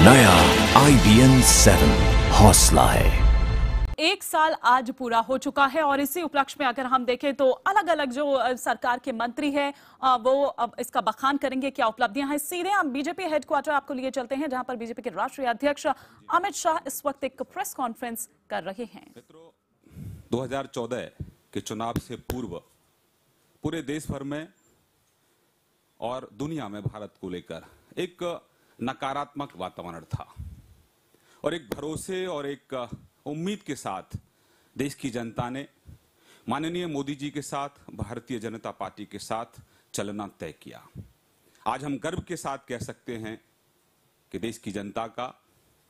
नया IBN 7 हौसला है। एक साल आज पूरा हो चुका है और इसी उपलक्ष्य में अगर हम देखें तो अलग अलग जो सरकार के मंत्री हैं वो अब इसका बखान करेंगे, क्या उपलब्धियां हैं। सीधे हम बीजेपी हेडक्वार्टर आपको लिए चलते हैं, जहां पर बीजेपी के राष्ट्रीय अध्यक्ष अमित शाह इस वक्त एक प्रेस कॉन्फ्रेंस कर रहे हैं। मित्रों, 2014 के चुनाव से पूर्व पूरे देश भर में और दुनिया में भारत को लेकर एक नकारात्मक वातावरण था और एक भरोसे और एक उम्मीद के साथ देश की जनता ने माननीय मोदी जी के साथ, भारतीय जनता पार्टी के साथ चलना तय किया। आज हम गर्व के साथ कह सकते हैं कि देश की जनता का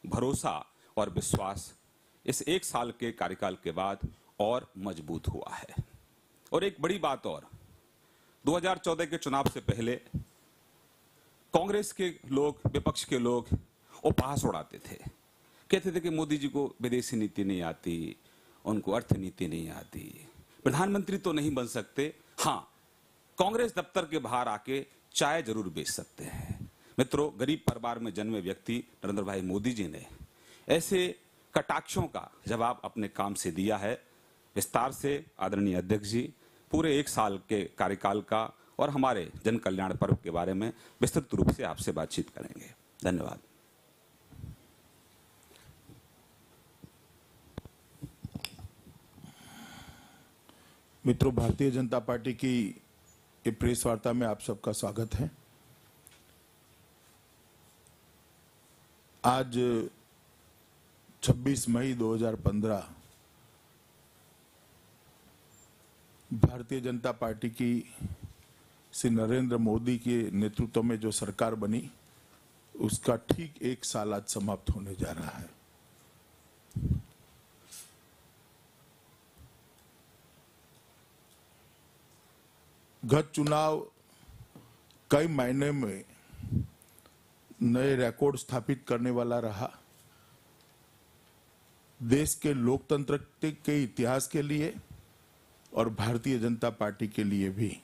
भरोसा और विश्वास इस एक साल के कार्यकाल के बाद और मजबूत हुआ है। और एक बड़ी बात और, 2014 के चुनाव से पहले कांग्रेस के लोग, विपक्ष के लोग उपहास उड़ाते थे, कहते थे कि मोदी जी को विदेशी नीति नहीं आती, उनको अर्थ नीति नहीं आती, प्रधानमंत्री तो नहीं बन सकते, हाँ कांग्रेस दफ्तर के बाहर आके चाय जरूर बेच सकते हैं। मित्रों, गरीब परिवार में जन्मे व्यक्ति नरेंद्र भाई मोदी जी ने ऐसे कटाक्षों का जवाब अपने काम से दिया है। विस्तार से आदरणीय अध्यक्ष जी पूरे एक साल के कार्यकाल का और हमारे जन कल्याण पर्व के बारे में विस्तृत रूप से आपसे बातचीत करेंगे। धन्यवाद। मित्रों, भारतीय जनता पार्टी की ये प्रेस वार्ता में आप सबका स्वागत है। आज 26 मई 2015 भारतीय जनता पार्टी की श्री नरेंद्र मोदी के नेतृत्व में जो सरकार बनी, उसका ठीक एक साल आज समाप्त होने जा रहा है। गत चुनाव कई मायने में नए रिकॉर्ड स्थापित करने वाला रहा। देश के लोकतंत्र के इतिहास के लिए और भारतीय जनता पार्टी के लिए भी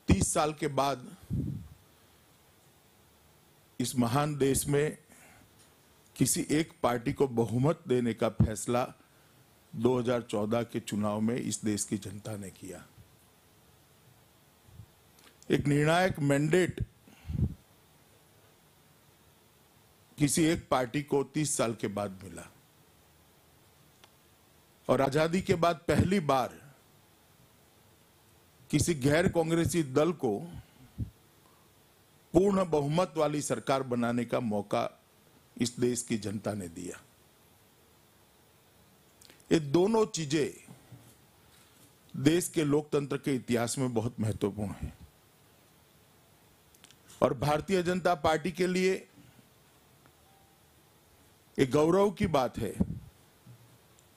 30 साल के बाद इस महान देश में किसी एक पार्टी को बहुमत देने का फैसला 2014 के चुनाव में इस देश की जनता ने किया। एक निर्णायक मैंडेट किसी एक पार्टी को 30 साल के बाद मिला और आजादी के बाद पहली बार किसी गैर कांग्रेसी दल को पूर्ण बहुमत वाली सरकार बनाने का मौका इस देश की जनता ने दिया। ये दोनों चीजें देश के लोकतंत्र के इतिहास में बहुत महत्वपूर्ण हैं और भारतीय जनता पार्टी के लिए एक गौरव की बात है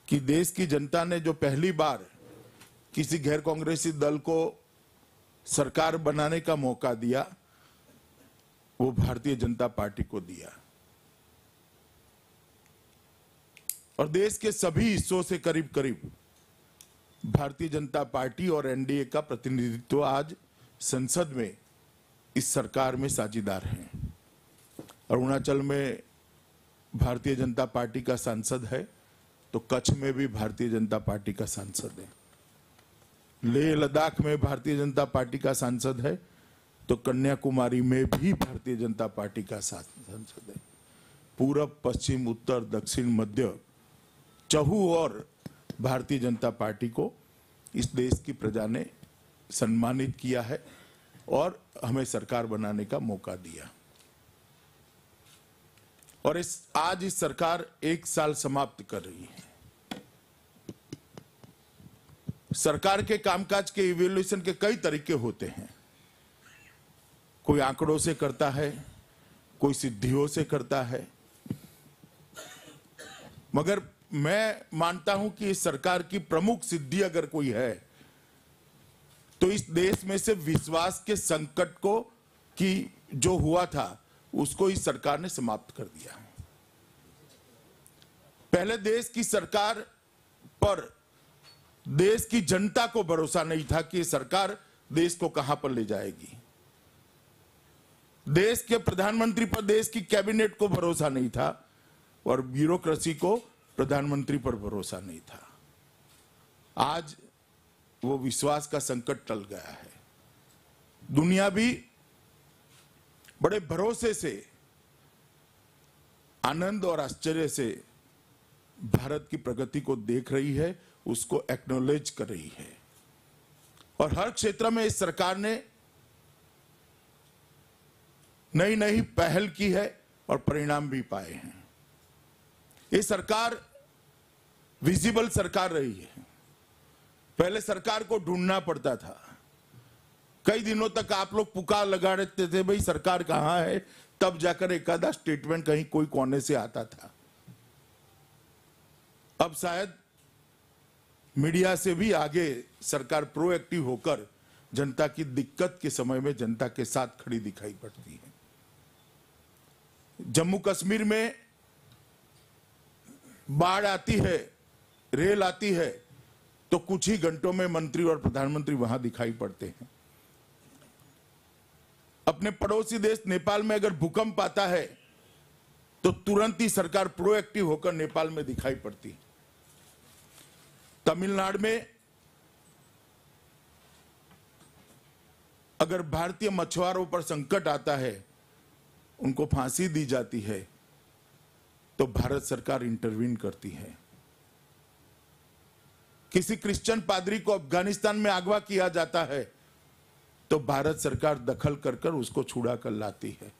कि देश की जनता ने जो पहली बार किसी गैर कांग्रेसी दल को सरकार बनाने का मौका दिया, वो भारतीय जनता पार्टी को दिया और देश के सभी हिस्सों से करीब करीब भारतीय जनता पार्टी और एनडीए का प्रतिनिधित्व आज संसद में इस सरकार में साझीदार हैं। अरुणाचल में भारतीय जनता पार्टी का सांसद है तो कच्छ में भी भारतीय जनता पार्टी का सांसद है, लेह लद्दाख में भारतीय जनता पार्टी का सांसद है तो कन्याकुमारी में भी भारतीय जनता पार्टी का सांसद है। पूरब, पश्चिम, उत्तर, दक्षिण, मध्य चहु और भारतीय जनता पार्टी को इस देश की प्रजा ने सम्मानित किया है और हमें सरकार बनाने का मौका दिया और आज इस सरकार एक साल समाप्त कर रही है। सरकार के कामकाज के इवैल्यूएशन के कई तरीके होते हैं। कोई आंकड़ों से करता है, कोई सिद्धियों से करता है, मगर मैं मानता हूं कि इस सरकार की प्रमुख सिद्धि अगर कोई है तो इस देश में से विश्वास के संकट को की जो हुआ था उसको इस सरकार ने समाप्त कर दिया। पहले देश की सरकार पर देश की जनता को भरोसा नहीं था कि सरकार देश को कहां पर ले जाएगी। देश के प्रधानमंत्री पर देश की कैबिनेट को भरोसा नहीं था और ब्यूरोक्रेसी को प्रधानमंत्री पर भरोसा नहीं था। आज वो विश्वास का संकट टल गया है। दुनिया भी बड़े भरोसे से, आनंद और आश्चर्य से भारत की प्रगति को देख रही है, उसको एक्नॉलेज कर रही है और हर क्षेत्र में इस सरकार ने नई नई पहल की है और परिणाम भी पाए हैं। ये सरकार विजिबल सरकार रही है। पहले सरकार को ढूंढना पड़ता था, कई दिनों तक आप लोग पुकार लगा रहते थे, भाई सरकार कहां है, तब जाकर एक आधा स्टेटमेंट कहीं कोई कोने से आता था। अब शायद मीडिया से भी आगे सरकार प्रोएक्टिव होकर जनता की दिक्कत के समय में जनता के साथ खड़ी दिखाई पड़ती है। जम्मू कश्मीर में बाढ़ आती है, रेल आती है, तो कुछ ही घंटों में मंत्री और प्रधानमंत्री वहां दिखाई पड़ते हैं। अपने पड़ोसी देश नेपाल में अगर भूकंप आता है तो तुरंत ही सरकार प्रोएक्टिव होकर नेपाल में दिखाई पड़ती है। तमिलनाडु में अगर भारतीय मछुआरों पर संकट आता है, उनको फांसी दी जाती है, तो भारत सरकार इंटरवीन करती है। किसी क्रिश्चियन पादरी को अफगानिस्तान में अगवा किया जाता है तो भारत सरकार दखल कर कर उसको छुड़ा कर लाती है।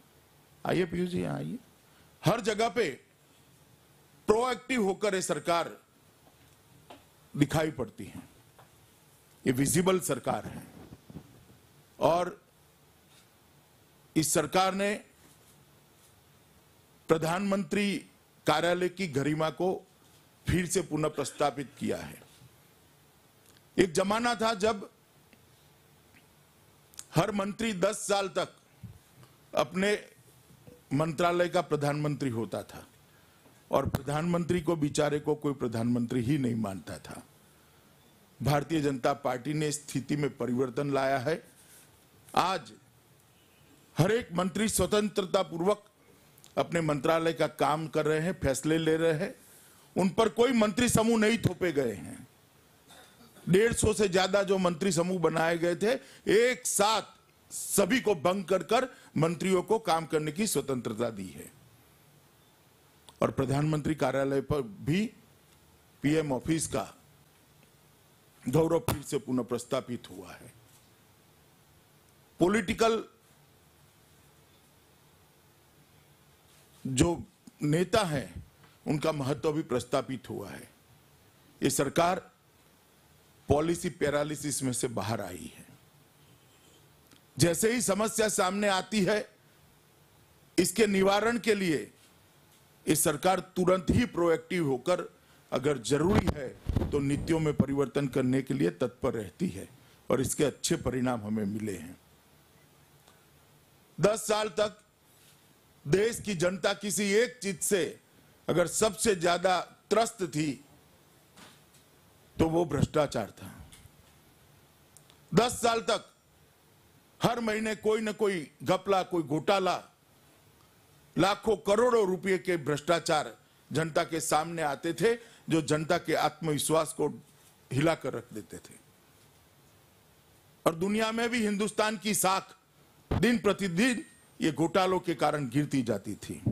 आइए पीयूष जी, आइए। हर जगह पे प्रोएक्टिव होकर ये सरकार दिखाई पड़ती है। ये विजिबल सरकार है और इस सरकार ने प्रधानमंत्री कार्यालय की गरिमा को फिर से पुनः प्रस्तापित किया है। एक जमाना था जब हर मंत्री 10 साल तक अपने मंत्रालय का प्रधानमंत्री होता था और प्रधानमंत्री को बेचारे को कोई प्रधानमंत्री ही नहीं मानता था। भारतीय जनता पार्टी ने स्थिति में परिवर्तन लाया है। आज हर एक मंत्री स्वतंत्रता पूर्वक अपने मंत्रालय का काम कर रहे हैं, फैसले ले रहे हैं। उन पर कोई मंत्री समूह नहीं थोपे गए हैं। 150 से ज्यादा जो मंत्री समूह बनाए गए थे, एक साथ सभी को भंग कर कर मंत्रियों को काम करने की स्वतंत्रता दी है। और प्रधानमंत्री कार्यालय पर भी पीएम ऑफिस का गौरव फिर से पुनः प्रस्तापित हुआ है। पॉलिटिकल जो नेता हैं उनका महत्व भी प्रस्तापित हुआ है। ये सरकार पॉलिसी पैरालिसिस में से बाहर आई है। जैसे ही समस्या सामने आती है, इसके निवारण के लिए ये सरकार तुरंत ही प्रोएक्टिव होकर अगर जरूरी है तो नीतियों में परिवर्तन करने के लिए तत्पर रहती है और इसके अच्छे परिणाम हमें मिले हैं। 10 साल तक देश की जनता किसी एक चीज से अगर सबसे ज्यादा त्रस्त थी तो वो भ्रष्टाचार था। 10 साल तक हर महीने कोई न कोई घपला, कोई घोटाला, लाखों करोड़ों रुपए के भ्रष्टाचार जनता के सामने आते थे, जो जनता के आत्मविश्वास को हिलाकर रख देते थे। और दुनिया में भी हिंदुस्तान की साख दिन प्रतिदिन ये घोटालों के कारण गिरती जाती थी।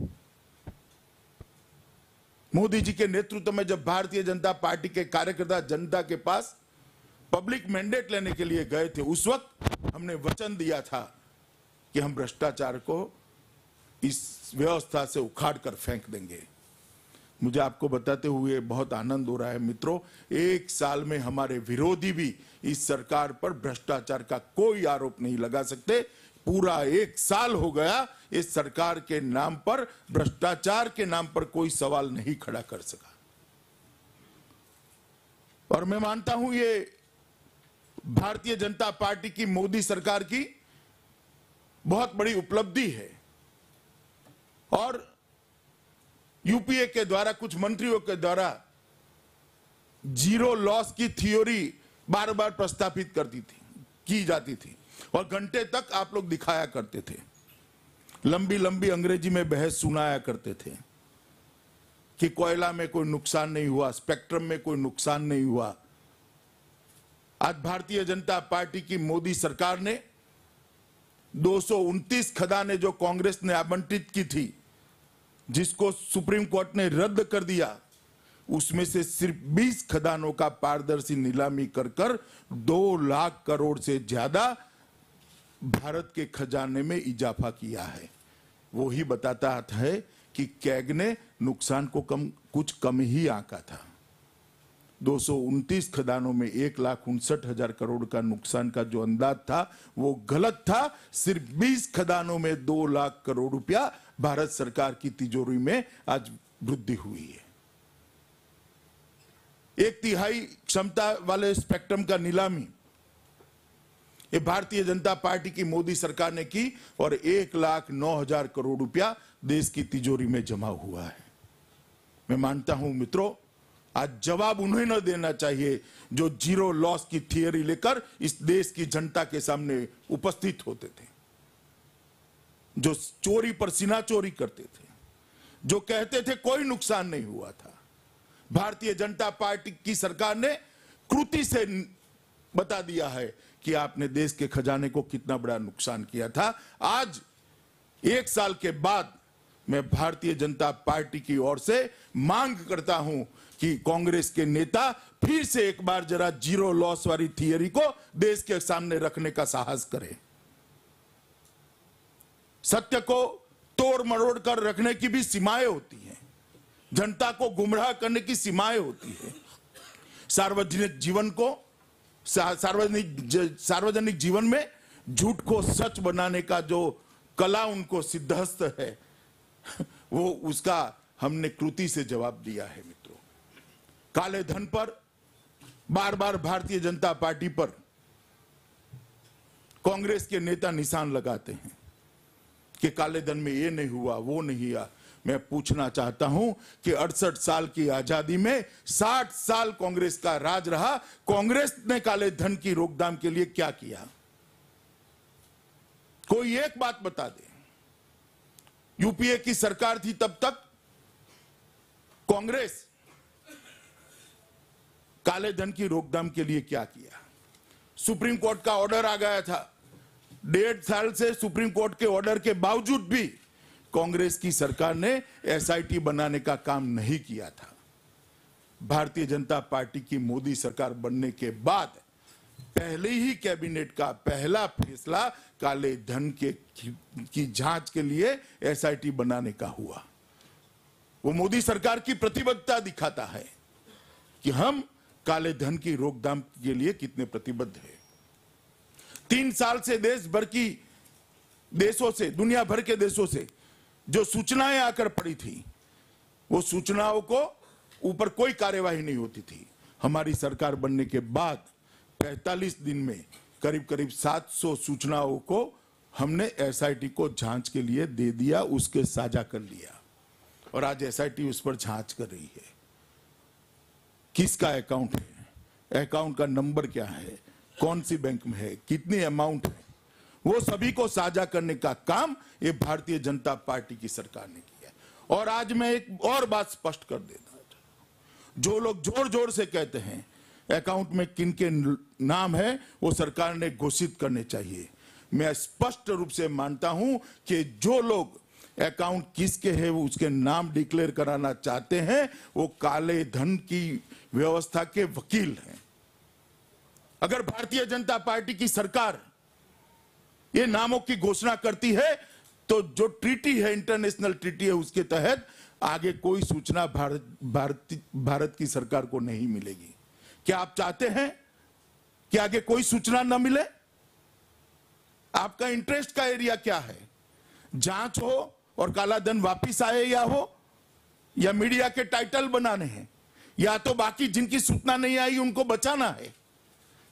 मोदी जी के नेतृत्व में जब भारतीय जनता पार्टी के कार्यकर्ता जनता के पास पब्लिक मैंडेट लेने के लिए गए थे, उस वक्त हमने वचन दिया था कि हम भ्रष्टाचार को इस व्यवस्था से उखाड़ कर फेंक देंगे। मुझे आपको बताते हुए बहुत आनंद हो रहा है मित्रों, 1 साल में हमारे विरोधी भी इस सरकार पर भ्रष्टाचार का कोई आरोप नहीं लगा सकते। पूरा 1 साल हो गया इस सरकार के नाम पर, भ्रष्टाचार के नाम पर कोई सवाल नहीं खड़ा कर सका। और मैं मानता हूं ये भारतीय जनता पार्टी की, मोदी सरकार की बहुत बड़ी उपलब्धि है। और यूपीए के द्वारा, कुछ मंत्रियों के द्वारा जीरो लॉस की थ्योरी बार बार प्रस्तापित की जाती थी और घंटे तक आप लोग दिखाया करते थे। लंबी लंबी अंग्रेजी में बहस सुनाया करते थे कि कोयला में कोई नुकसान नहीं हुआ, स्पेक्ट्रम में कोई नुकसान नहीं हुआ। आज भारतीय जनता पार्टी की मोदी सरकार ने 229 खदानें जो कांग्रेस ने आवंटित की थी, जिसको सुप्रीम कोर्ट ने रद्द कर दिया, उसमें से सिर्फ 20 खदानों का पारदर्शी नीलामी कर 2 लाख करोड़ से ज्यादा भारत के खजाने में इजाफा किया है। वो ही बताता है कि कैग ने नुकसान को कुछ कम ही आंका था। 229 खदानों में 1,59,000 करोड़ का नुकसान का जो अंदाज था वो गलत था। सिर्फ 20 खदानों में 2 लाख करोड़ रुपया भारत सरकार की तिजोरी में आज वृद्धि हुई है। 1/3 क्षमता वाले स्पेक्ट्रम का नीलामी ये भारतीय जनता पार्टी की मोदी सरकार ने की और 1,09,000 करोड़ रुपया देश की तिजोरी में जमा हुआ है। मैं मानता हूं मित्रों, आज जवाब उन्हें न देना चाहिए जो जीरो लॉस की थियरी लेकर इस देश की जनता के सामने उपस्थित होते थे, जो चोरी पर सीना चोरी करते थे, जो कहते थे कोई नुकसान नहीं हुआ था। भारतीय जनता पार्टी की सरकार ने कृति से बता दिया है कि आपने देश के खजाने को कितना बड़ा नुकसान किया था। आज 1 साल के बाद मैं भारतीय जनता पार्टी की ओर से मांग करता हूं कि कांग्रेस के नेता फिर से एक बार जरा जीरो लॉस वाली थियरी को देश के सामने रखने का साहस करें। सत्य को तोड़ मरोड़ कर रखने की भी सीमाएं होती हैं, जनता को गुमराह करने की सीमाएं होती है। सार्वजनिक जीवन में झूठ को सच बनाने का जो कला उनको सिद्धहस्त है, वो उसका हमने कृति से जवाब दिया है। मित्रों, काले धन पर बार बार भारतीय जनता पार्टी पर कांग्रेस के नेता निशान लगाते हैं कि काले धन में ये नहीं हुआ, वो नहीं हुआ। मैं पूछना चाहता हूं कि 68 साल की आजादी में 60 साल कांग्रेस का राज रहा, कांग्रेस ने काले धन की रोकथाम के लिए क्या किया? कोई एक बात बता दे। यूपीए की सरकार थी तब तक कांग्रेस काले धन की रोकथाम के लिए क्या किया? सुप्रीम कोर्ट का ऑर्डर आ गया था। 1.5 साल से सुप्रीम कोर्ट के ऑर्डर के बावजूद भी कांग्रेस की सरकार ने एसआईटी बनाने का काम नहीं किया था। भारतीय जनता पार्टी की मोदी सरकार बनने के बाद पहले ही कैबिनेट का पहला फैसला काले धन की जांच के लिए एसआईटी बनाने का हुआ। वो मोदी सरकार की प्रतिबद्धता दिखाता है कि हम काले धन की रोकथाम के लिए कितने प्रतिबद्ध हैं। 3 साल से दुनिया भर के देशों से जो सूचनाएं आकर पड़ी थी, वो सूचनाओं को ऊपर कोई कार्यवाही नहीं होती थी। हमारी सरकार बनने के बाद 45 दिन में करीब करीब 700 सूचनाओं को हमने एसआईटी को जांच के लिए दे दिया, उसके साझा कर लिया और आज एसआईटी उस पर जांच कर रही है। किसका अकाउंट है, अकाउंट का नंबर क्या है, कौन सी बैंक में है, कितनी अमाउंट है, वो सभी को साझा करने का काम ये भारतीय जनता पार्टी की सरकार ने किया। और आज मैं एक और बात स्पष्ट कर देता हूं, जो लोग जोर जोर से कहते हैं अकाउंट में किन के नाम है वो सरकार ने घोषित करने चाहिए। मैं स्पष्ट रूप से मानता हूं कि जो लोग अकाउंट किसके है वो उसके नाम डिक्लेयर कराना चाहते हैं, वो काले धन की व्यवस्था के वकील हैं। अगर भारतीय जनता पार्टी की सरकार ये नामों की घोषणा करती है तो जो ट्रीटी है, इंटरनेशनल ट्रीटी है, उसके तहत आगे कोई सूचना भारत की सरकार को नहीं मिलेगी। क्या आप चाहते हैं कि आगे कोई सूचना न मिले? आपका इंटरेस्ट का एरिया क्या है? जांच हो और काला धन वापिस आए या मीडिया के टाइटल बनाने हैं, या तो बाकी जिनकी सूचना नहीं आई उनको बचाना है।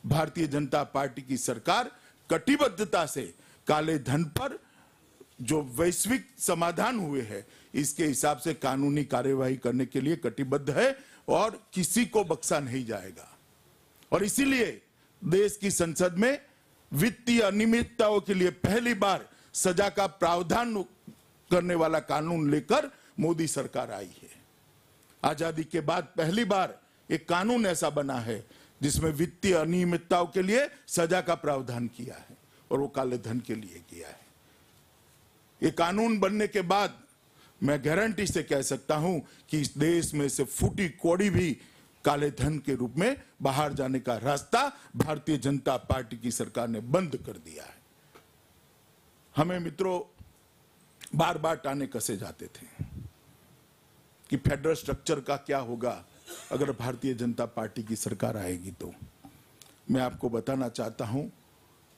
भारतीय जनता पार्टी की सरकार कटिबद्धता से काले धन पर जो वैश्विक समाधान हुए हैं इसके हिसाब से कानूनी कार्यवाही करने के लिए कटिबद्ध है और किसी को बख्शा नहीं जाएगा। और इसीलिए देश की संसद में वित्तीय अनियमितताओं के लिए पहली बार सजा का प्रावधान करने वाला कानून लेकर मोदी सरकार आई है। आजादी के बाद पहली बार एक कानून ऐसा बना है जिसमें वित्तीय अनियमितताओं के लिए सजा का प्रावधान किया है और वो काले धन के लिए किया है। ये कानून बनने के बाद मैं गारंटी से कह सकता हूं कि इस देश में से फूटी कौड़ी भी काले धन के रूप में बाहर जाने का रास्ता भारतीय जनता पार्टी की सरकार ने बंद कर दिया है। हमें मित्रों बार बार ताने कसे जाते थे कि फेडरल स्ट्रक्चर का क्या होगा अगर भारतीय जनता पार्टी की सरकार आएगी। तो मैं आपको बताना चाहता हूं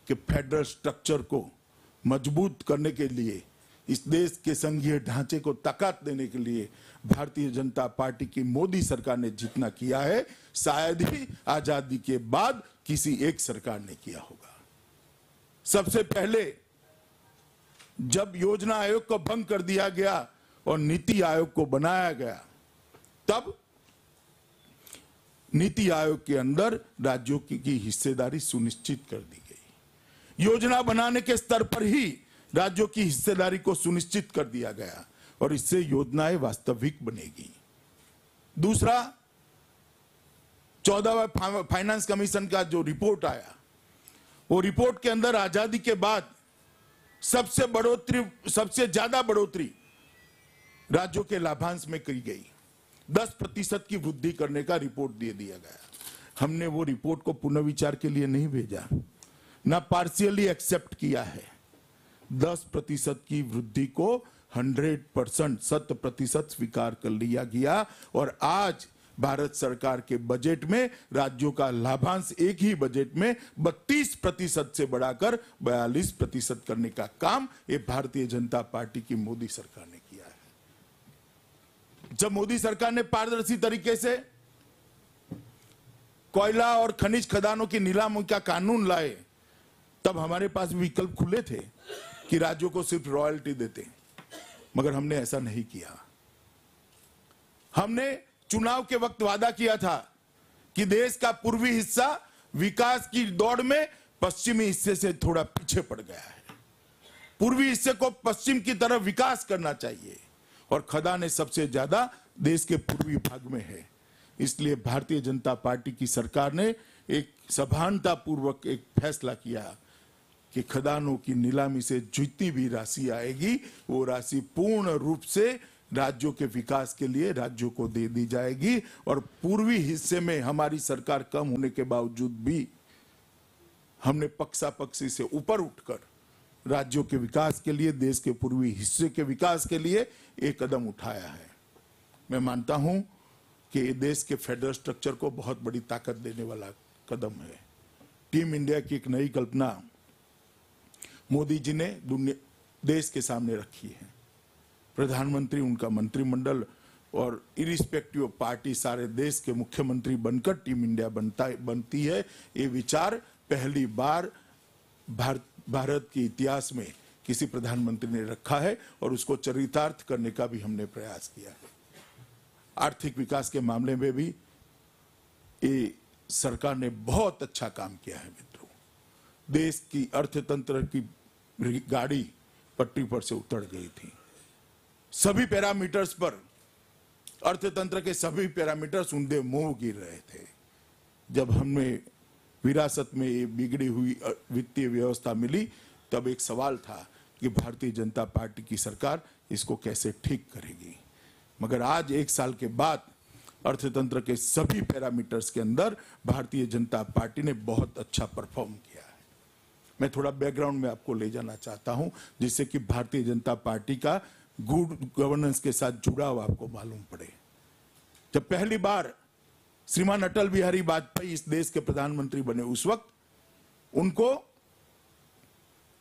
कि फेडरल स्ट्रक्चर को मजबूत करने के लिए, इस देश के संघीय ढांचे को ताकत देने के लिए भारतीय जनता पार्टी की मोदी सरकार ने जितना किया है शायद ही आजादी के बाद किसी एक सरकार ने किया होगा। सबसे पहले जब योजना आयोग को भंग कर दिया गया और नीति आयोग को बनाया गया, तब नीति आयोग के अंदर राज्यों की हिस्सेदारी सुनिश्चित कर दी गई। योजना बनाने के स्तर पर ही राज्यों की हिस्सेदारी को सुनिश्चित कर दिया गया और इससे योजनाएं वास्तविक बनेगी। दूसरा, 14वां फाइनेंस कमीशन का जो रिपोर्ट आया, वो रिपोर्ट के अंदर आजादी के बाद सबसे ज्यादा बढ़ोतरी राज्यों के लाभांश में की गई। 10% की वृद्धि करने का रिपोर्ट दे दिया गया। हमने वो रिपोर्ट को पुनर्विचार के लिए नहीं भेजा, ना पार्शियली एक्सेप्ट किया है। 10% की वृद्धि को 100% 100% स्वीकार कर लिया गया और आज भारत सरकार के बजट में राज्यों का लाभांश एक ही बजट में 32% से बढ़ाकर 42% करने का काम ये भारतीय जनता पार्टी की मोदी सरकार ने किया है। जब मोदी सरकार ने पारदर्शी तरीके से कोयला और खनिज खदानों की नीलामी का कानून लाए, तब हमारे पास विकल्प खुले थे कि राज्यों को सिर्फ रॉयल्टी देते, मगर हमने ऐसा नहीं किया। हमने चुनाव के वक्त वादा किया था कि देश का पूर्वी हिस्सा विकास की दौड़ में पश्चिमी हिस्से से थोड़ा पीछे पड़ गया है। पूर्वी हिस्से को पश्चिम की तरफ विकास करना चाहिए और खदानें सबसे ज्यादा देश के पूर्वी भाग में है। इसलिए भारतीय जनता पार्टी की सरकार ने एक सभानता पूर्वक एक फैसला किया कि खदानों की नीलामी से जितनी भी राशि आएगी वो राशि पूर्ण रूप से राज्यों के विकास के लिए राज्यों को दे दी जाएगी और पूर्वी हिस्से में हमारी सरकार कम होने के बावजूद भी हमने पक्षापक्षी से ऊपर उठकर राज्यों के विकास के लिए, देश के पूर्वी हिस्से के विकास के लिए एक कदम उठाया है। मैं मानता हूं कि ये देश के फेडरल स्ट्रक्चर को बहुत बड़ी ताकत देने वाला कदम है। टीम इंडिया की एक नई कल्पना मोदी जी ने देश के सामने रखी है। प्रधानमंत्री, उनका मंत्रिमंडल और इरिस्पेक्टिव ऑफ पार्टी सारे देश के मुख्यमंत्री बनकर टीम इंडिया बनती है। ये विचार पहली बार भारत के इतिहास में किसी प्रधानमंत्री ने रखा है और उसको चरितार्थ करने का भी हमने प्रयास किया है। आर्थिक विकास के मामले में भी ये सरकार ने बहुत अच्छा काम किया है। मित्रों, देश की अर्थतंत्र की गाड़ी पटरी पर से उतर गई थी। सभी पैरामीटर्स पर, अर्थतंत्र के सभी पैरामीटर्स ऊंधे मुंह गिर रहे थे। जब हमें विरासत में ये बिगड़ी हुई वित्तीय व्यवस्था मिली, तब एक सवाल था कि भारतीय जनता पार्टी की सरकार इसको कैसे ठीक करेगी। मगर आज एक साल के बाद अर्थतंत्र के सभी पैरामीटर्स के अंदर भारतीय जनता पार्टी ने बहुत अच्छा परफॉर्म किया है। मैं थोड़ा बैकग्राउंड में आपको ले जाना चाहता हूं, जिससे कि भारतीय जनता पार्टी का गुड गवर्नेंस के साथ जुड़ाव आपको मालूम पड़े। जब पहली बार श्रीमान अटल बिहारी वाजपेयी इस देश के प्रधानमंत्री बने, उस वक्त उनको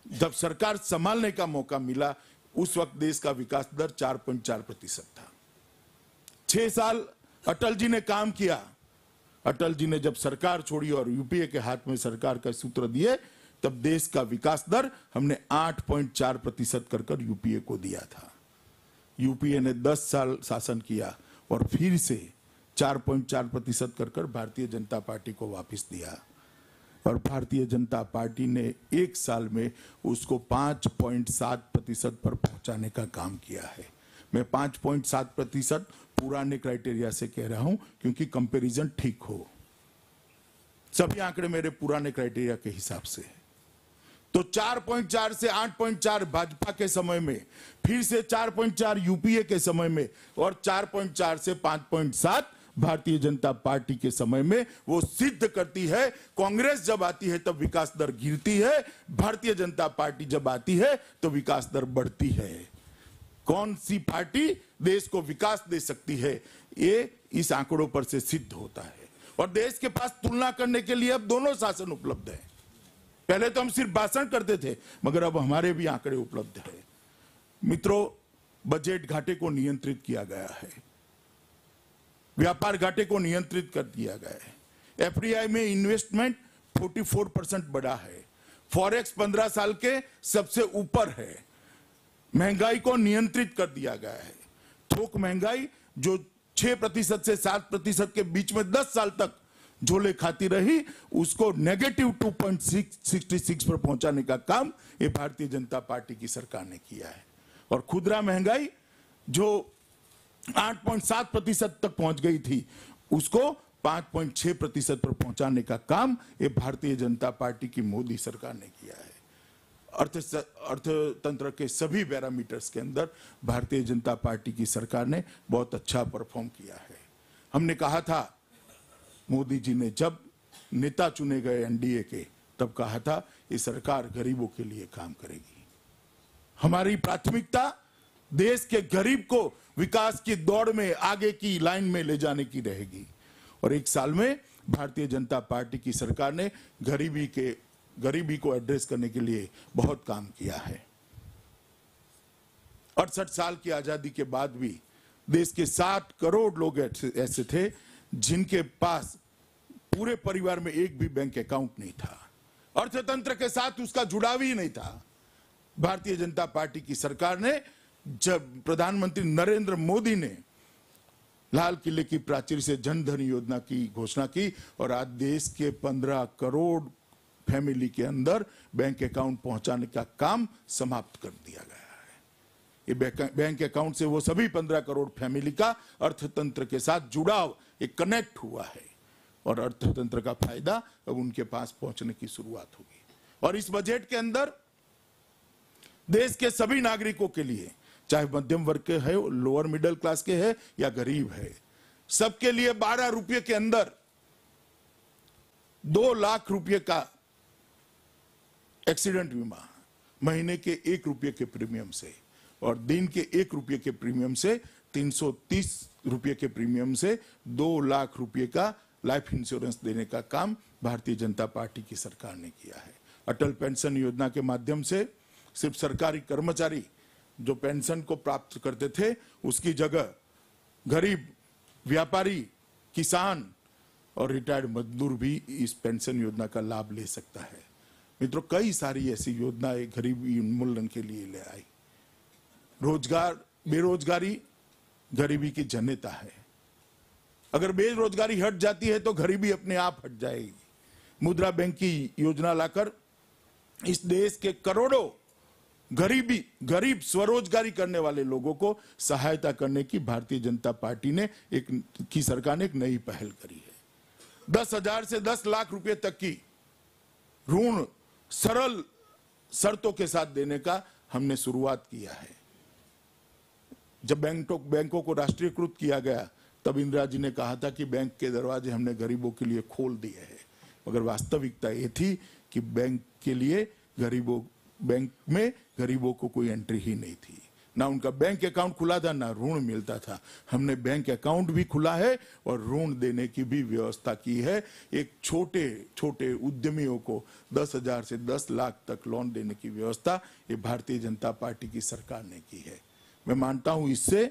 जब सरकार संभालने का मौका मिला, उस वक्त देश का विकास दर 4.4% था। 6 साल अटल जी ने काम किया। अटल जी ने जब सरकार छोड़ी और यूपीए के हाथ में सरकार का सूत्र दिए, तब देश का विकास दर हमने 8.4% कर यूपीए को दिया था। यूपीए ने 10 साल शासन किया और फिर से 4.4% कर भारतीय जनता पार्टी को वापस दिया। और भारतीय जनता पार्टी ने एक साल में उसको 5.7% पर पहुंचाने का काम किया है। मैं 5.7% पुराने क्राइटेरिया से कह रहा हूं क्योंकि कंपैरिजन ठीक हो। सभी आंकड़े मेरे पुराने क्राइटेरिया के हिसाब से है। तो 4.4 से 8.4 भाजपा के समय में, फिर से 4.4 यूपीए के समय में और 4.4 से 5.7 भारतीय जनता पार्टी के समय में वो सिद्ध करती है। कांग्रेस जब आती है तब विकास दर गिरती है, भारतीय जनता पार्टी जब आती है तो विकास दर बढ़ती है। कौन सी पार्टी देश को विकास दे सकती है, ये इस आंकड़ों पर से सिद्ध होता है। और देश के पास तुलना करने के लिए अब दोनों शासन उपलब्ध है। पहले तो हम सिर्फ भाषण करते थे, मगर अब हमारे भी आंकड़े उपलब्ध है। मित्रों, बजट घाटे को नियंत्रित किया गया है, व्यापार घाटे को नियंत्रित कर दिया गया है। एफडीआई में इन्वेस्टमेंट 44% बढ़ा है, फॉरेक्स 15 साल के सबसे ऊपर है। महंगाई को नियंत्रित कर दिया गया है। थोक महंगाई जो 6% से 7% के बीच में 10 साल तक झोले खाती रही, उसको नेगेटिव 2.66 पर पहुंचाने का काम ये भारतीय जनता पार्टी की सरकार ने किया है। और खुदरा महंगाई जो 8.7% तक पहुंच गई थी, उसको 5.6% पर पहुंचाने का काम ये भारतीय जनता पार्टी की मोदी सरकार ने किया है। अर्थतंत्र के सभी पैरामीटर्स के अंदर भारतीय जनता पार्टी की सरकार ने बहुत अच्छा परफॉर्म किया है। हमने कहा था, मोदी जी ने जब नेता चुने गए एनडीए के, तब कहा था ये सरकार गरीबों के लिए काम करेगी। हमारी प्राथमिकता देश के गरीब को विकास की दौड़ में आगे की लाइन में ले जाने की रहेगी। और एक साल में भारतीय जनता पार्टी की सरकार ने गरीबी को एड्रेस करने के लिए बहुत काम किया है। 68 साल की आजादी के बाद भी देश के 60 करोड़ लोग ऐसे थे जिनके पास पूरे परिवार में एक भी बैंक अकाउंट नहीं था, अर्थतंत्र के साथ उसका जुड़ाव ही नहीं था। भारतीय जनता पार्टी की सरकार ने, जब प्रधानमंत्री नरेंद्र मोदी ने लाल किले की प्राचीर से जन धन योजना की घोषणा की और आज देश के 15 करोड़ फैमिली के अंदर बैंक अकाउंट पहुंचाने का काम समाप्त कर दिया गया है। ये बैंक अकाउंट से वो सभी 15 करोड़ फैमिली का अर्थतंत्र के साथ जुड़ाव, एक कनेक्ट हुआ है और अर्थतंत्र का फायदा अब उनके पास पहुंचने की शुरुआत होगी। और इस बजट के अंदर देश के सभी नागरिकों के लिए, चाहे मध्यम वर्ग के है, लोअर मिडिल क्लास के है या गरीब है, सबके लिए 12 रुपये के अंदर 2 लाख रुपये का एक्सीडेंट बीमा, महीने के 1 रुपये के प्रीमियम से और दिन के 1 रुपये के प्रीमियम से 330 रुपये के प्रीमियम से 2 लाख रुपये का लाइफ इंश्योरेंस देने का काम भारतीय जनता पार्टी की सरकार ने किया है। अटल पेंशन योजना के माध्यम से सिर्फ सरकारी कर्मचारी जो पेंशन को प्राप्त करते थे, उसकी जगह गरीब, व्यापारी, किसान और रिटायर्ड मजदूर भी इस पेंशन योजना का लाभ ले सकता है। मित्रों, कई सारी ऐसी योजनाएं गरीबी उन्मूलन के लिए ले आई। बेरोजगारी गरीबी की जन्यता है। अगर बेरोजगारी हट जाती है तो गरीबी अपने आप हट जाएगी। मुद्रा बैंक की योजना लाकर इस देश के करोड़ों गरीब स्वरोजगारी करने वाले लोगों को सहायता करने की भारतीय जनता पार्टी ने की सरकार ने एक नई पहल करी है। 10,000 से 10 लाख रुपए तक की ऋण सरल शर्तों के साथ देने का हमने शुरुआत किया है। जब बैंकों को राष्ट्रीयकृत किया गया, तब इंदिरा जी ने कहा था कि बैंक के दरवाजे हमने गरीबों के लिए खोल दिए हैं, मगर वास्तविकता ये थी कि बैंक में गरीबों को कोई एंट्री ही नहीं थी। ना उनका बैंक अकाउंट खुला था, ना ऋण मिलता था। हमने बैंक अकाउंट भी खुला है और ऋण देने की भी व्यवस्था की है। एक छोटे छोटे उद्यमियों को 10,000 से 10 लाख तक लोन देने की व्यवस्था ये भारतीय जनता पार्टी की सरकार ने की है। मैं मानता हूं इससे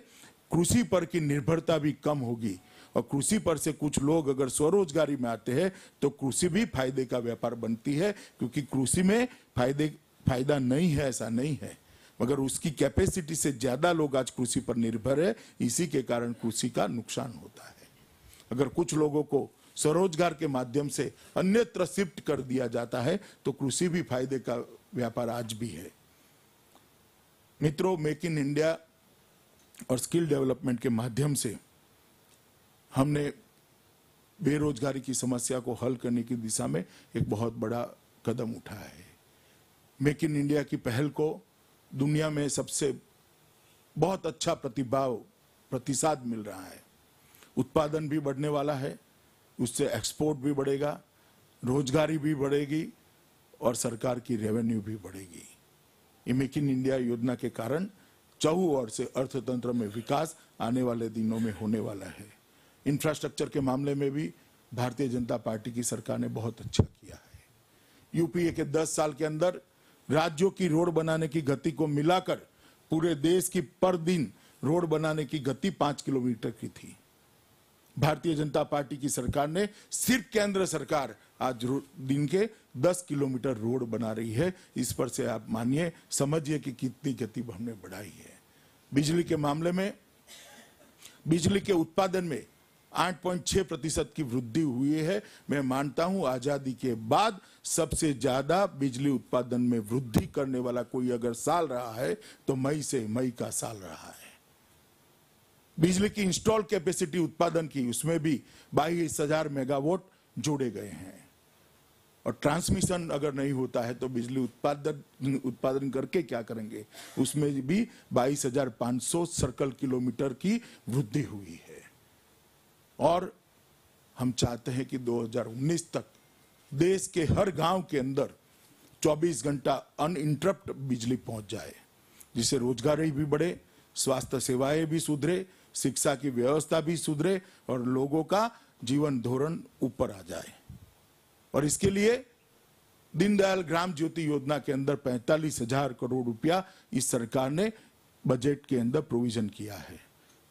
कृषि पर की निर्भरता भी कम होगी और कृषि पर से कुछ लोग अगर स्वरोजगारी में आते हैं तो कृषि भी फायदे का व्यापार बनती है, क्योंकि कृषि में फायदा नहीं है ऐसा नहीं है, मगर उसकी कैपेसिटी से ज्यादा लोग आज कृषि पर निर्भर है। इसी के कारण कृषि का नुकसान होता है। अगर कुछ लोगों को स्वरोजगार के माध्यम से अन्यत्र शिफ्ट कर दिया जाता है तो कृषि भी फायदे का व्यापार आज भी है। मित्रों, मेक इन इंडिया और स्किल डेवलपमेंट के माध्यम से हमने बेरोजगारी की समस्या को हल करने की दिशा में एक बहुत बड़ा कदम उठाया है। मेक इन इंडिया की पहल को दुनिया में सबसे बहुत अच्छा प्रतिसाद मिल रहा है। उत्पादन भी बढ़ने वाला है, उससे एक्सपोर्ट भी बढ़ेगा, रोजगारी भी बढ़ेगी और सरकार की रेवेन्यू भी बढ़ेगी। ये मेक इन इंडिया योजना के कारण चहुओर से अर्थतंत्र में विकास आने वाले दिनों में होने वाला है। इंफ्रास्ट्रक्चर के मामले में भी भारतीय जनता पार्टी की सरकार ने बहुत अच्छा किया है। यूपीए के 10 साल के अंदर राज्यों की रोड बनाने की गति को मिलाकर पूरे देश की पर दिन रोड बनाने की गति 5 किलोमीटर की थी। भारतीय जनता पार्टी की सरकार ने सिर्फ केंद्र सरकार आज दिन के 10 किलोमीटर रोड बना रही है। इस पर से आप मानिए, समझिए कि कितनी गति हमने बढ़ाई है। बिजली के मामले में बिजली के उत्पादन में 8.6% की वृद्धि हुई है। मैं मानता हूं आजादी के बाद सबसे ज्यादा बिजली उत्पादन में वृद्धि करने वाला कोई अगर साल रहा है तो मई का साल रहा है। बिजली की इंस्टॉल कैपेसिटी उत्पादन की उसमें भी 22,000 मेगावाट जोड़े गए हैं। और ट्रांसमिशन अगर नहीं होता है तो बिजली उत्पादन करके क्या करेंगे, उसमें भी 22,500 सर्कल किलोमीटर की वृद्धि हुई है। और हम चाहते हैं कि 2019 तक देश के हर गांव के अंदर 24 घंटा अनइंटरप्ट बिजली पहुंच जाए, जिससे रोजगारी भी बढ़े, स्वास्थ्य सेवाएं भी सुधरे, शिक्षा की व्यवस्था भी सुधरे और लोगों का जीवन धोरण ऊपर आ जाए। और इसके लिए दीनदयाल ग्राम ज्योति योजना के अंदर 45,000 करोड़ रुपया इस सरकार ने बजट के अंदर प्रोविजन किया है।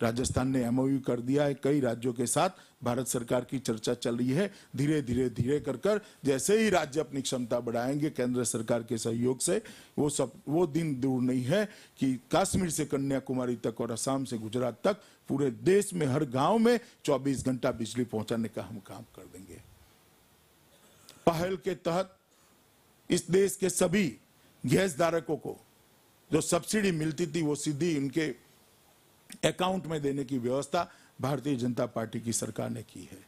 राजस्थान ने एमओयू कर दिया है, कई राज्यों के साथ भारत सरकार की चर्चा चल रही है। धीरे धीरे कर जैसे ही राज्य अपनी क्षमता बढ़ाएंगे केंद्र सरकार के सहयोग से, वो दिन दूर नहीं है कि कश्मीर से कन्याकुमारी तक और असम से गुजरात तक पूरे देश में हर गांव में 24 घंटा बिजली पहुंचाने का हम काम कर देंगे। पहल के तहत इस देश के सभी गैस धारकों को जो सब्सिडी मिलती थी वो सीधी उनके अकाउंट में देने की व्यवस्था भारतीय जनता पार्टी की सरकार ने की है।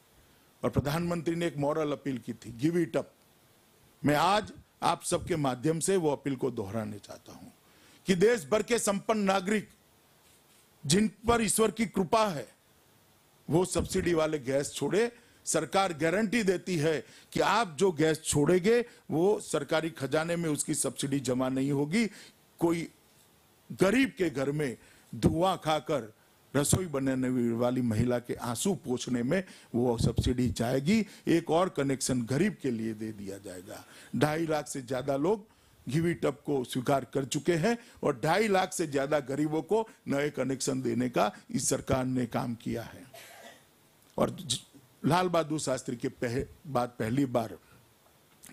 और प्रधानमंत्री ने एक मॉरल अपील की थी, गिव इट अप। मैं आज आप सबके माध्यम से वो अपील को दोहराने चाहता हूं कि देश भर के संपन्न नागरिक जिन पर ईश्वर की कृपा है वो सब्सिडी वाले गैस छोड़े। सरकार गारंटी देती है कि आप जो गैस छोड़ेंगे वो सरकारी खजाने में उसकी सब्सिडी जमा नहीं होगी। कोई गरीब के घर में धुआं खाकर रसोई बनाने वाली महिला के आंसू पोंछने में वो सब्सिडी जाएगी। एक और कनेक्शन गरीब के लिए दे दिया जाएगा। 2.5 लाख से ज्यादा लोग गिव इट अप को स्वीकार कर चुके हैं और 2.5 लाख से ज्यादा गरीबों को नए कनेक्शन देने का इस सरकार ने काम किया है। और लाल बहादुर शास्त्री के बाद पहली बार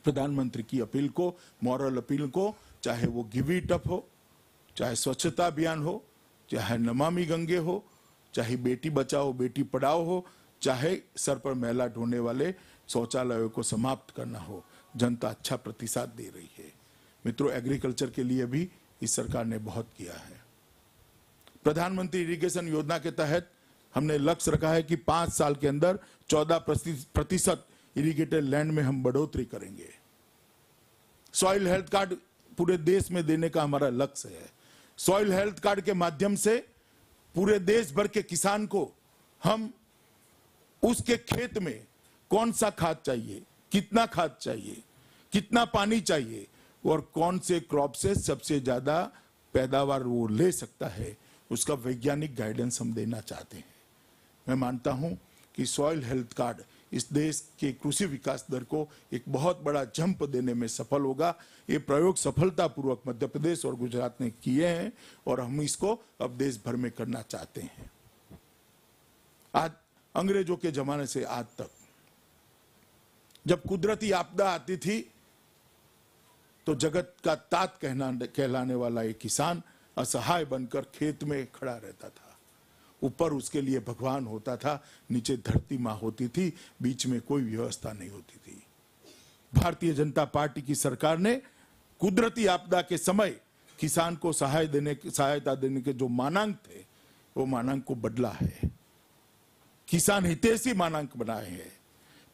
प्रधानमंत्री की अपील को, मॉरल अपील को, चाहे वो गिव इट अप हो, चाहे स्वच्छता अभियान हो, चाहे नमामि गंगे हो, चाहे बेटी बचाओ बेटी पढ़ाओ हो, चाहे सर पर मैला ढोने वाले शौचालयों को समाप्त करना हो, जनता अच्छा प्रतिसाद दे रही है। मित्रों, एग्रीकल्चर के लिए भी इस सरकार ने बहुत किया है। प्रधानमंत्री इरिगेशन योजना के तहत हमने लक्ष्य रखा है कि 5 साल के अंदर 14% इरिगेटेड लैंड में हम बढ़ोतरी करेंगे। सॉइल हेल्थ कार्ड पूरे देश में देने का हमारा लक्ष्य है। सॉइल हेल्थ कार्ड के माध्यम से पूरे देश भर के किसान को हम उसके खेत में कौन सा खाद चाहिए, कितना खाद चाहिए, कितना पानी चाहिए और कौन से क्रॉप से सबसे ज्यादा पैदावार वो ले सकता है, उसका वैज्ञानिक गाइडेंस हम देना चाहते हैं। मैं मानता हूं कि सॉइल हेल्थ कार्ड इस देश के कृषि विकास दर को एक बहुत बड़ा जंप देने में सफल होगा। ये प्रयोग सफलतापूर्वक मध्य प्रदेश और गुजरात ने किए हैं और हम इसको अब देश भर में करना चाहते हैं। आज अंग्रेजों के जमाने से आज तक जब कुदरती आपदा आती थी तो जगत का तात कहलाने वाला एक किसान असहाय बनकर खेत में खड़ा रहता था। ऊपर उसके लिए भगवान होता था, नीचे धरती माँ होती थी, बीच में कोई व्यवस्था नहीं होती थी। भारतीय जनता पार्टी की सरकार ने कुदरती आपदा के समय किसान को सहायता देने के जो मानांक थे, वो मानांक को बदला है, किसान हितैषी मानांक बनाए हैं।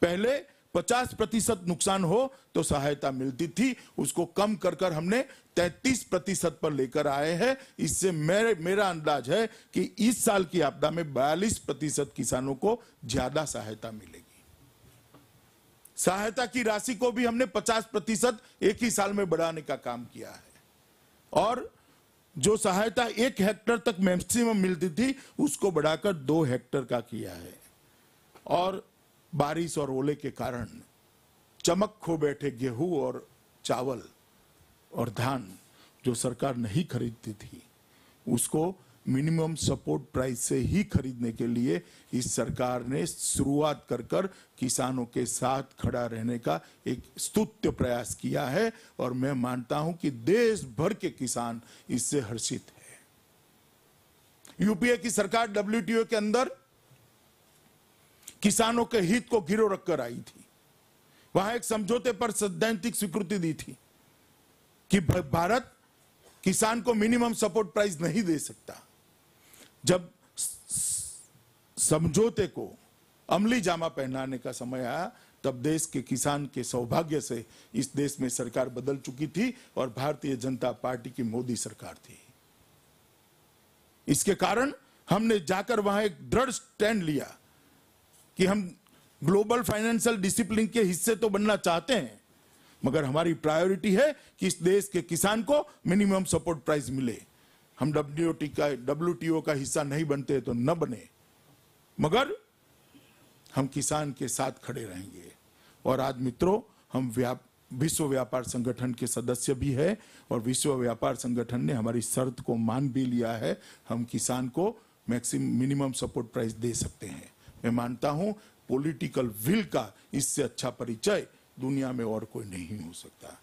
पहले 50% नुकसान हो तो सहायता मिलती थी, उसको कम कर हमने 33% पर लेकर आए हैं। इससे मेरा अंदाज है कि इस साल की आपदा में 42% किसानों को ज्यादा सहायता मिलेगी। सहायता की राशि को भी हमने 50% एक ही साल में बढ़ाने का काम किया है, और जो सहायता 1 हेक्टेयर तक मैक्सिमम मिलती थी उसको बढ़ाकर 2 हेक्टेयर का किया है। और बारिश और ओले के कारण चमक खो बैठे गेहूं और चावल और धान जो सरकार नहीं खरीदती थी, उसको मिनिमम सपोर्ट प्राइस से ही खरीदने के लिए इस सरकार ने शुरुआत कर किसानों के साथ खड़ा रहने का एक स्तुत्य प्रयास किया है, और मैं मानता हूं कि देश भर के किसान इससे हर्षित है। यूपीए की सरकार WTO के अंदर किसानों के हित को गिरो रखकर आई थी। वहां एक समझौते पर सैद्धांतिक स्वीकृति दी थी कि भारत किसान को मिनिमम सपोर्ट प्राइस नहीं दे सकता। जब समझौते को अमली जामा पहनाने का समय आया, तब देश के किसान के सौभाग्य से इस देश में सरकार बदल चुकी थी और भारतीय जनता पार्टी की मोदी सरकार थी। इसके कारण हमने जाकर वहां एक दृढ़ स्टैंड लिया कि हम ग्लोबल फाइनेंशियल डिसिप्लिन के हिस्से तो बनना चाहते हैं, मगर हमारी प्रायोरिटी है कि इस देश के किसान को मिनिमम सपोर्ट प्राइस मिले। हम WTO का हिस्सा नहीं बनते तो न बने, मगर हम किसान के साथ खड़े रहेंगे। और आज मित्रों, हम विश्व व्यापार संगठन के सदस्य भी है, और विश्व व्यापार संगठन ने हमारी शर्त को मान भी लिया है। हम किसान को मिनिमम सपोर्ट प्राइस दे सकते हैं। मैं मानता हूं पॉलिटिकल विल का इससे अच्छा परिचय दुनिया में और कोई नहीं हो सकता।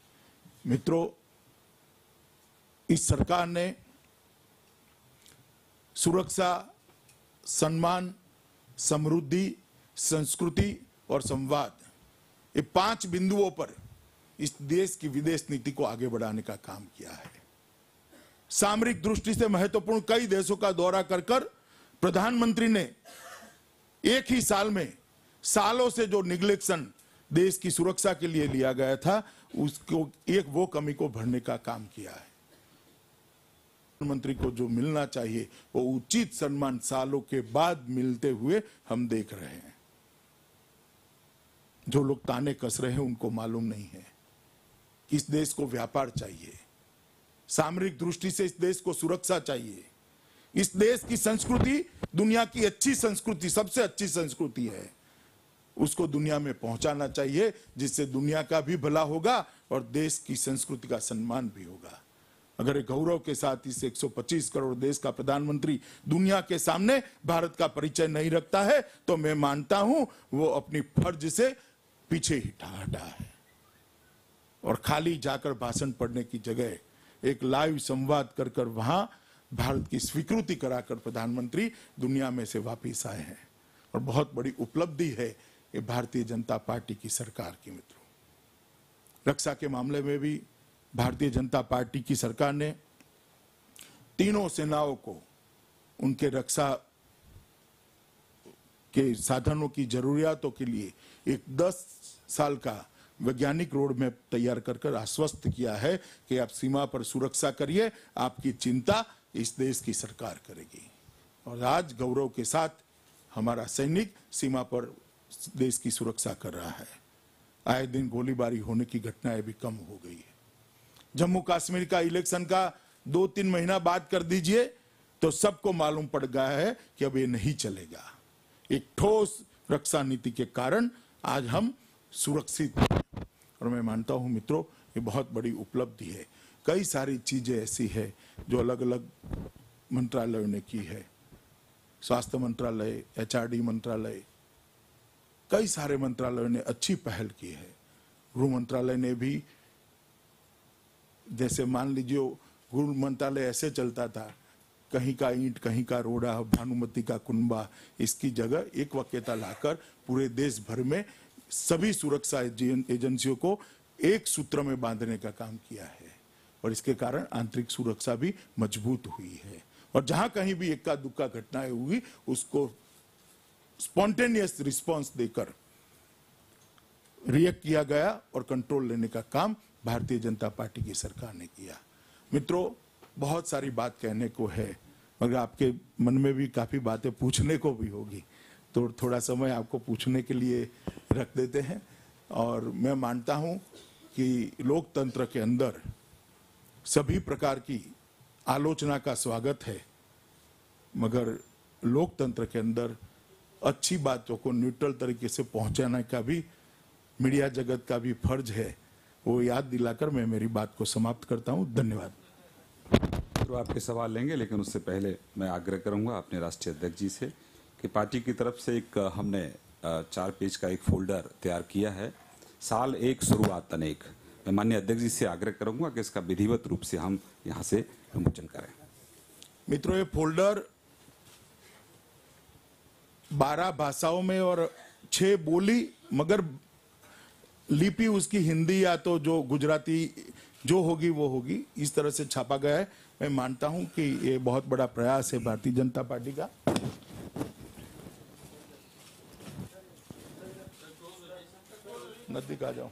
मित्रों, इस सरकार ने सुरक्षा, सम्मान, समृद्धि, संस्कृति और संवाद, ये 5 बिंदुओं पर इस देश की विदेश नीति को आगे बढ़ाने का काम किया है। सामरिक दृष्टि से महत्वपूर्ण कई देशों का दौरा कर प्रधानमंत्री ने एक ही साल में सालों से जो निग्लेक्शन देश की सुरक्षा के लिए लिया गया था, उसको वो कमी को भरने का काम किया है। प्रधानमंत्री को जो मिलना चाहिए वो उचित सम्मान सालों के बाद मिलते हुए हम देख रहे हैं। जो लोग ताने कस रहे हैं उनको मालूम नहीं है कि इस देश को व्यापार चाहिए, सामरिक दृष्टि से इस देश को सुरक्षा चाहिए। इस देश की संस्कृति दुनिया की अच्छी संस्कृति, सबसे अच्छी संस्कृति है, उसको दुनिया में पहुंचाना चाहिए, जिससे दुनिया का भी भला होगा और देश की संस्कृति का सम्मान भी होगा। अगर एक गौरव के साथ इस 125 करोड़ देश का प्रधानमंत्री दुनिया के सामने भारत का परिचय नहीं रखता है, तो मैं मानता हूं वो अपनी फर्ज से पीछे हटा है। और खाली जाकर भाषण पढ़ने की जगह एक लाइव संवाद कर वहां भारत की स्वीकृति कराकर प्रधानमंत्री दुनिया में से वापिस आए हैं, और बहुत बड़ी उपलब्धि है ये भारतीय जनता पार्टी की सरकार की। मित्रों, रक्षा के मामले में भी भारतीय जनता पार्टी की सरकार ने तीनों सेनाओं को उनके रक्षा के साधनों की जरूरियातों के लिए एक 10 साल का वैज्ञानिक रोड मैप तैयार कर आश्वस्त किया है कि आप सीमा पर सुरक्षा करिए, आपकी चिंता इस देश की सरकार करेगी। और आज गौरव के साथ हमारा सैनिक सीमा पर देश की सुरक्षा कर रहा है। आए दिन गोलीबारी होने की घटनाएं भी कम हो गई है। जम्मू कश्मीर का इलेक्शन का 2-3 महीना बाद कर दीजिए तो सबको मालूम पड़ गया है कि अब ये नहीं चलेगा। एक ठोस रक्षा नीति के कारण आज हम सुरक्षित हैं, और मैं मानता हूं मित्रों ये बहुत बड़ी उपलब्धि है। कई सारी चीजें ऐसी है जो अलग अलग मंत्रालयों ने की है, स्वास्थ्य मंत्रालय, HRD मंत्रालय, कई सारे मंत्रालयों ने अच्छी पहल की है। गृह मंत्रालय ने भी, जैसे मान लीजिए गृह मंत्रालय ऐसे चलता था कहीं का ईंट, कहीं का रोड़ा, भानुमती का कुनबा, इसकी जगह एक वकेता लाकर पूरे देश भर में सभी सुरक्षा एजेंसियों को एक सूत्र में बांधने का काम किया है और इसके कारण आंतरिक सुरक्षा भी मजबूत हुई है। और जहां कहीं भी इक्का दुक्का घटनाएं हुई उसको स्पॉन्टेनियस रिस्पांस देकर रिएक्ट किया गया और कंट्रोल लेने का काम भारतीय जनता पार्टी की सरकार ने किया। मित्रों, बहुत सारी बात कहने को है मगर आपके मन में भी काफी बातें पूछने को भी होगी, तो थोड़ा समय आपको पूछने के लिए रख देते हैं। और मैं मानता हूं कि लोकतंत्र के अंदर सभी प्रकार की आलोचना का स्वागत है, मगर लोकतंत्र के अंदर अच्छी बातों को न्यूट्रल तरीके से पहुंचाने का भी मीडिया जगत का भी फर्ज है। वो याद दिलाकर मैं मेरी बात को समाप्त करता हूं। धन्यवाद। तो आपके सवाल लेंगे, लेकिन उससे पहले मैं आग्रह करूंगा अपने राष्ट्रीय अध्यक्ष जी से कि पार्टी की तरफ से एक हमने 4 पेज का एक फोल्डर तैयार किया है, साल एक शुरुआत अनेक। मैं माननीय अध्यक्ष जी से आग्रह करूंगा कि इसका विधिवत रूप से हम यहाँ से विमोचन करें। मित्रों, ये फोल्डर 12 भाषाओं में और 6 बोली, मगर लिपि उसकी हिंदी या तो जो गुजराती जो होगी वो होगी, इस तरह से छापा गया है। मैं मानता हूं कि ये बहुत बड़ा प्रयास है भारतीय जनता पार्टी का। नजदीक आ जाओ।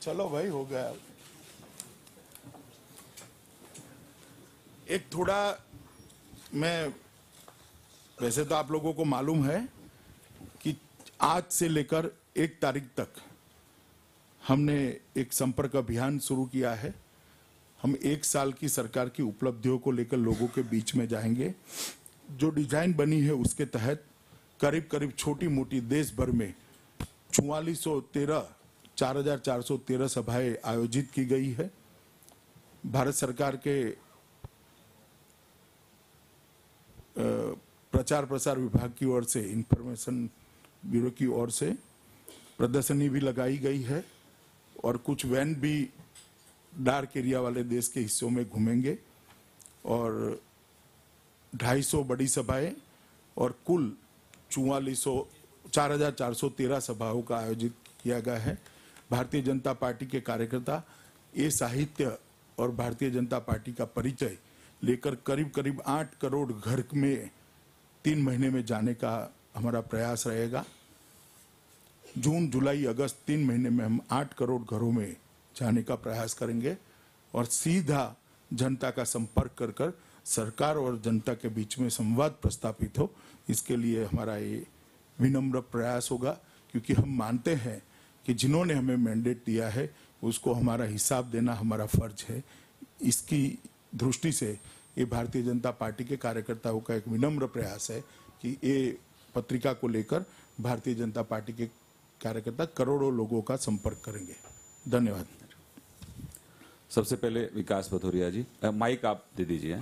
चलो भाई, हो गया। एक थोड़ा, मैं वैसे तो आप लोगों को मालूम है कि आज से लेकर 1 तारीख तक हमने एक संपर्क अभियान शुरू किया है। हम 1 साल की सरकार की उपलब्धियों को लेकर लोगों के बीच में जाएंगे। जो डिजाइन बनी है उसके तहत करीब करीब छोटी मोटी देश भर में 4,413 सभाएं आयोजित की गई है। भारत सरकार के प्रचार प्रसार विभाग की ओर से, इंफॉर्मेशन ब्यूरो की ओर से प्रदर्शनी भी लगाई गई है और कुछ वैन भी डार्क एरिया वाले देश के हिस्सों में घूमेंगे और 250 बड़ी सभाएं और कुल 4,413 सभाओं का आयोजित किया गया है। भारतीय जनता पार्टी के कार्यकर्ता ये साहित्य और भारतीय जनता पार्टी का परिचय लेकर करीब करीब 8 करोड़ घर में 3 महीने में जाने का हमारा प्रयास रहेगा। जून, जुलाई, अगस्त 3 महीने में हम 8 करोड़ घरों में जाने का प्रयास करेंगे और सीधा जनता का संपर्क कर कर सरकार और जनता के बीच में संवाद प्रस्थापित हो, इसके लिए हमारा ये विनम्र प्रयास होगा। क्योंकि हम मानते हैं कि जिन्होंने हमें मैंडेट दिया है उसको हमारा हिसाब देना हमारा फर्ज है। इसकी दृष्टि से ये भारतीय जनता पार्टी के कार्यकर्ताओं का एक विनम्र प्रयास है कि ये पत्रिका को लेकर भारतीय जनता पार्टी के कार्यकर्ता करोड़ों लोगों का संपर्क करेंगे। धन्यवाद। सबसे पहले विकास भदौरिया जी, माइक आप दे दीजिए।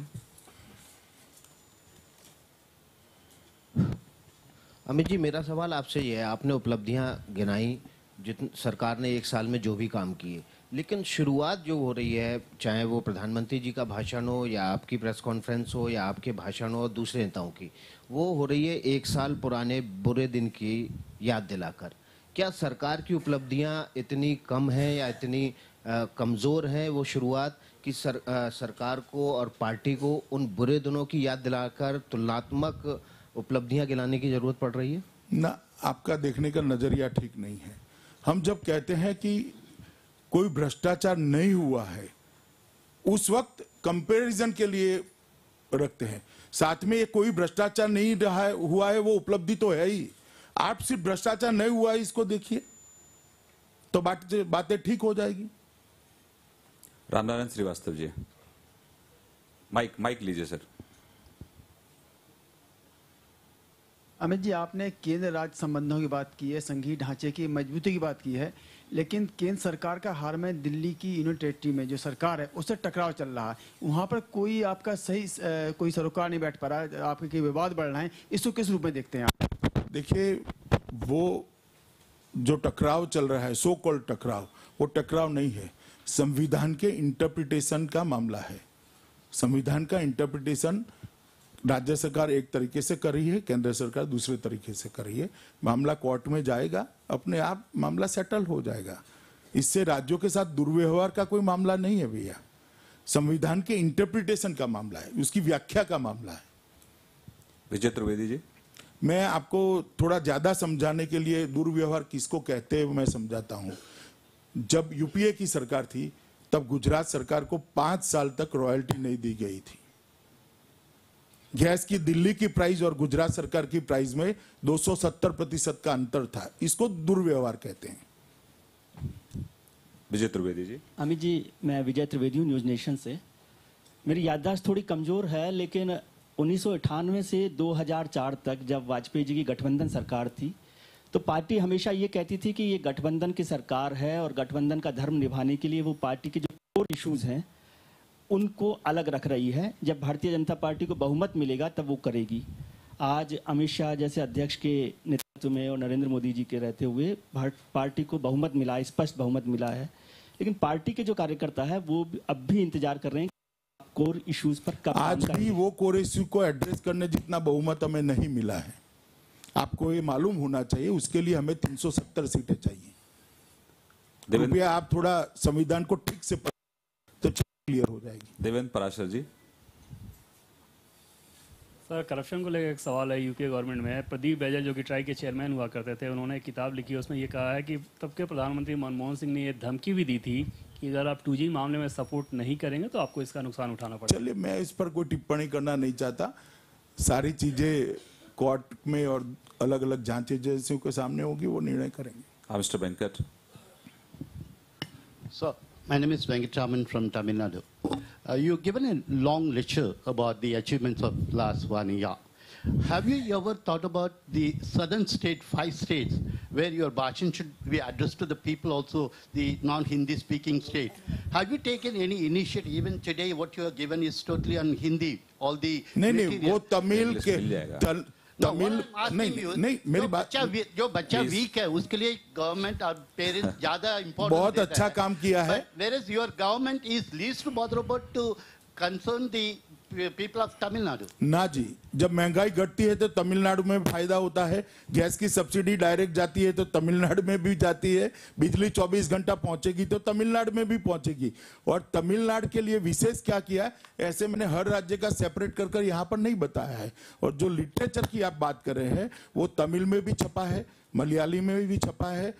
अमित जी, मेरा सवाल आपसे ये है, आपने उपलब्धियां गिनाई सरकार ने 1 साल में जो भी काम किए, लेकिन शुरुआत जो हो रही है, चाहे वो प्रधानमंत्री जी का भाषण हो या आपकी प्रेस कॉन्फ्रेंस हो या आपके भाषण हो दूसरे नेताओं की, वो हो रही है 1 साल पुराने बुरे दिन की याद दिलाकर। क्या सरकार की उपलब्धियां इतनी कम हैं या इतनी कमज़ोर हैं वो शुरुआत कि सरकार को और पार्टी को उन बुरे दिनों की याद दिलाकर तुलनात्मक उपलब्धियां गिनाने की जरूरत पड़ रही है? ना, आपका देखने का नजरिया ठीक नहीं है। हम जब कहते हैं कि कोई भ्रष्टाचार नहीं हुआ है, उस वक्त कंपैरिजन के लिए रखते हैं। साथ में ये कोई भ्रष्टाचार नहीं रहा है, हुआ है, वो उपलब्धि तो है ही। आप सिर्फ भ्रष्टाचार नहीं हुआ है इसको देखिए तो बातें ठीक हो जाएगी। रामनारायण श्रीवास्तव जी, माइक लीजिए सर। अमित जी, आपने केंद्र राज्य संबंधों की बात की है, संघीय ढांचे की मजबूती की बात की है, लेकिन केंद्र सरकार का हाल में दिल्ली की यूनियन टेरिटरी में जो सरकार है उससे टकराव चल रहा है। वहाँ पर कोई आपका सही कोई सरोकार नहीं बैठ पा रहा है, आपके कई विवाद बढ़ रहे हैं, इसको किस रूप में देखते हैं आप? देखिए, वो जो टकराव चल रहा है, सो कॉल्ड टकराव, वो टकराव नहीं है, संविधान के इंटरप्रिटेशन का मामला है। संविधान का इंटरप्रिटेशन राज्य सरकार एक तरीके से कर रही है, केंद्र सरकार दूसरे तरीके से कर रही है। मामला कोर्ट में जाएगा, अपने आप मामला सेटल हो जाएगा। इससे राज्यों के साथ दुर्व्यवहार का कोई मामला नहीं है भैया, संविधान के इंटरप्रिटेशन का मामला है, उसकी व्याख्या का मामला है। विजय त्रिवेदी जी, मैं आपको थोड़ा ज्यादा समझाने के लिए दुर्व्यवहार किसको कहते हैं मैं समझाता हूं। जब यूपीए की सरकार थी तब गुजरात सरकार को 5 साल तक रॉयल्टी नहीं दी गई थी। गैस की दिल्ली की प्राइस और गुजरात सरकार की प्राइस में 270% का अंतर था, इसको दुर्व्यवहार कहते हैं। विजय त्रिवेदी जी। अमित जी, मैं विजय त्रिवेदी हूँ, न्यूज नेशन से। मेरी याददाश्त थोड़ी कमजोर है, लेकिन 1998 से 2004 तक जब वाजपेयी जी की गठबंधन सरकार थी तो पार्टी हमेशा ये कहती थी कि ये गठबंधन की सरकार है और गठबंधन का धर्म निभाने के लिए वो पार्टी के जो कोर इश्यूज हैं उनको अलग रख रही है। जब भारतीय जनता पार्टी को बहुमत मिलेगा तब वो करेगी। आज अमित शाह जैसे अध्यक्ष के नेतृत्व में और नरेंद्र मोदी जी के रहते हुए पार्टी को बहुमत मिला है, स्पष्ट बहुमत मिला है, लेकिन पार्टी के जो कार्यकर्ता है वो अब भी इंतजार कर रहे हैं कोर इश्यूज पर कब आज भी वो कोर इश्यू को एड्रेस करने जितना बहुमत हमें नहीं मिला है। आपको ये मालूम होना चाहिए, उसके लिए हमें 370 सीटें चाहिए। कृपया आप थोड़ा संविधान को ठीक से तो क्लियर हो जाएगी। देवेंद्र पराशर जी। सर, करप्शन को लेकर एक सवाल है। यूके गवर्नमेंट में प्रदीप बैजल जो कि ट्राई के चेयरमैन हुआ करते थे, उन्होंने एक किताब लिखी, उसमें ये कहा है कि तब के प्रधानमंत्री मनमोहन सिंह ने ये धमकी भी दी थी कि अगर आप 2G मामले में सपोर्ट नहीं करेंगे तो आपको इसका नुकसान उठाना पड़ेगा। चलिए, मैं इस पर कोई टिप्पणी करना नहीं चाहता। सारी चीजें कोर्ट में और अलग अलग जांच एजेंसियों के सामने होगी, वो निर्णय करेंगे। Mister Venkat. So, my name is Venkataraman from Tamil Nadu. You've given a long lecture about the achievements of last 1 year. Have you ever thought about the southern state, 5 states, where your bhashan should be addressed to the people also, the non-Hindi speaking state? Have you taken any initiative? Even today, what you have given is totally on Hindi. All the नहीं, वो तमिल के तमिल नहीं, मेरी बात, जो बच्चा week है उसके लिए गवर्नमेंट और पेरेंट्स ज्यादा इम्पोर्टेंट बहुत अच्छा काम किया है। Whereas your government is least bothered about to concern the people of Tamil Nadu. ना जी, जब महंगाई घटती है तो तमिलनाडु में फायदा होता है। गैस की सब्सिडी डायरेक्ट जाती है तो तमिलनाडु में भी जाती है। बिजली 24 घंटा पहुंचेगी तो तमिलनाडु में भी पहुंचेगी। और तमिलनाडु के लिए विशेष क्या किया, ऐसे मैंने हर राज्य का सेपरेट कर कर यहाँ पर नहीं बताया है। और जो लिटरेचर की आप बात कर रहे हैं वो तमिल में भी छपा है, मलयाली में भी छपा है,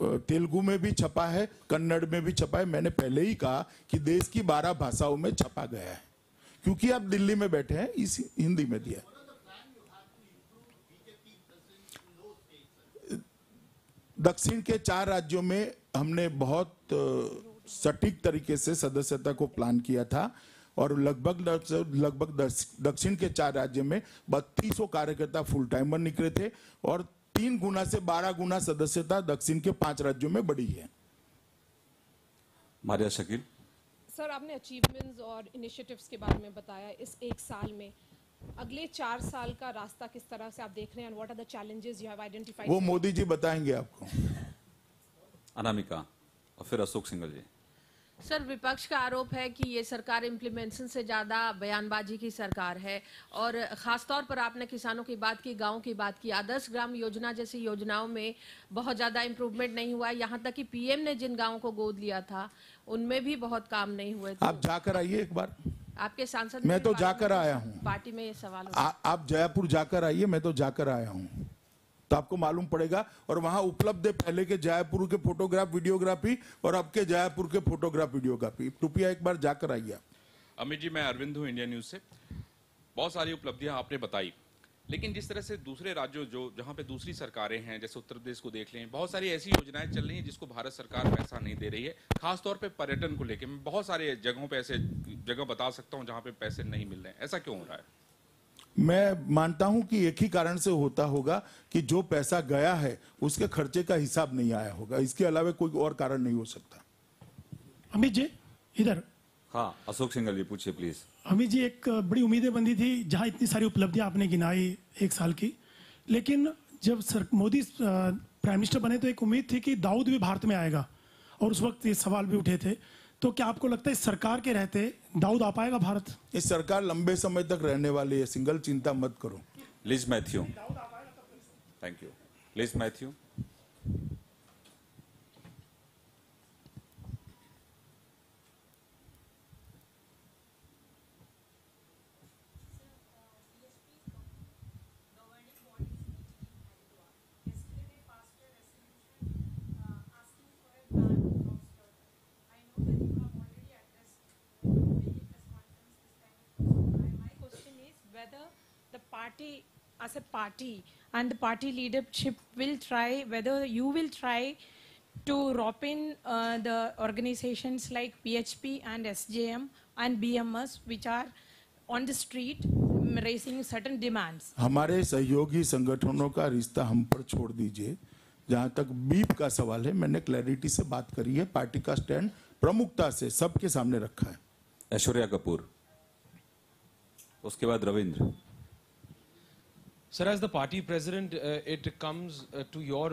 तेलुगु में भी छपा है, कन्नड़ में भी छपा है। मैंने पहले ही कहा कि देश की 12 भाषाओं में छपा गया है। क्योंकि आप दिल्ली में बैठे हैं, इस हिंदी में दिया। दक्षिण के 4 राज्यों में हमने बहुत सटीक तरीके से सदस्यता को प्लान किया था और लगभग दक्षिण के 4 राज्यों में 3200 कार्यकर्ता फुल टाइमर निकले थे और 3 गुना से 12 गुना सदस्यता दक्षिण के 5 राज्यों में बढ़ी है। मारिया शकील। सर, आपने अचीवमेंट्स और इनिशिएटिव्स के बारे में बताया इस 1 साल में। अगले 4 साल का रास्ता किस तरह से आप देख रहे हैं? What are the challenges you have identified? वो मोदी जी बताएंगे आपको। अनामिका और फिर अशोक सिंघल जी। सर, विपक्ष का आरोप है कि ये सरकार इम्प्लीमेंटेशन से ज़्यादा बयानबाजी की सरकार है और ख़ासतौर पर आपने किसानों की बात की, गाँव की बात की। आदर्श ग्राम योजना जैसी योजनाओं में बहुत ज़्यादा इम्प्रूवमेंट नहीं हुआ। यहाँ तक कि पीएम ने जिन गाँवों को गोद लिया था उनमें भी बहुत काम नहीं हुए। आप जाकर आइए एक बार। आपके सांसद, मैं तो जाकर आया हूँ। पार्टी में ये सवाल आप जयपुर जाकर आइए, मैं तो जाकर आया हूँ, तो आपको मालूम पड़ेगा। और वहां उपलब्ध है पहले के जयपुर के फोटोग्राफ वीडियोग्राफी और अब के जयपुर के फोटोग्राफ वीडियोग्राफी। कृपया एक बार जाकर आइए। अमित जी, मैं अरविंद हूँ, इंडिया न्यूज से। बहुत सारी उपलब्धियां आपने बताई, लेकिन जिस तरह से दूसरे राज्यों जहां पे दूसरी सरकारें हैं, जैसे उत्तर प्रदेश को देख लें, बहुत सारी ऐसी योजनाएं चल रही हैं जिसको भारत सरकार पैसा नहीं दे रही है। खासतौर पे पर्यटन को लेकर मैं बहुत सारे जगहों पे ऐसे जगह बता सकता हूं जहां पे पैसे नहीं मिल रहे हैं। ऐसा क्यों हो रहा है? मैं मानता हूं कि एक ही कारण से होता होगा कि जो पैसा गया है उसके खर्चे का हिसाब नहीं आया होगा, इसके अलावा कोई और कारण नहीं हो सकता। अमित जी इधर। हाँ, अशोक सिंघल जी पूछिए प्लीज। अमित जी, एक बड़ी उम्मीदें बंधी थी जहां इतनी सारी उपलब्धियां आपने गिनाई एक साल की, लेकिन जब मोदी प्राइम मिनिस्टर बने तो एक उम्मीद थी कि दाऊद भी भारत में आएगा, और उस वक्त ये सवाल भी उठे थे। तो क्या आपको लगता है इस सरकार के रहते दाऊद आ पाएगा भारत? इस सरकार लंबे समय तक रहने वाली है, सिंगल चिंता मत करो। Liz Mathew. Thank you. Liz Mathew. Whether the party as a party and the party leadership will try, whether you will try to rope in the organizations like PHP and SJM and BMS which are on the street raising certain demands. हमारे सहयोगी संगठनों का रिश्ता हम पर छोड़ दीजिए। जहां तक बीप का सवाल है, मैंने क्लैरिटी से बात करी है, पार्टी का स्टैंड प्रमुखता से सबके सामने रखा है। ऐश्वर्या कपूर, उसके बाद Ravindra. Sir, as the party president, it comes to your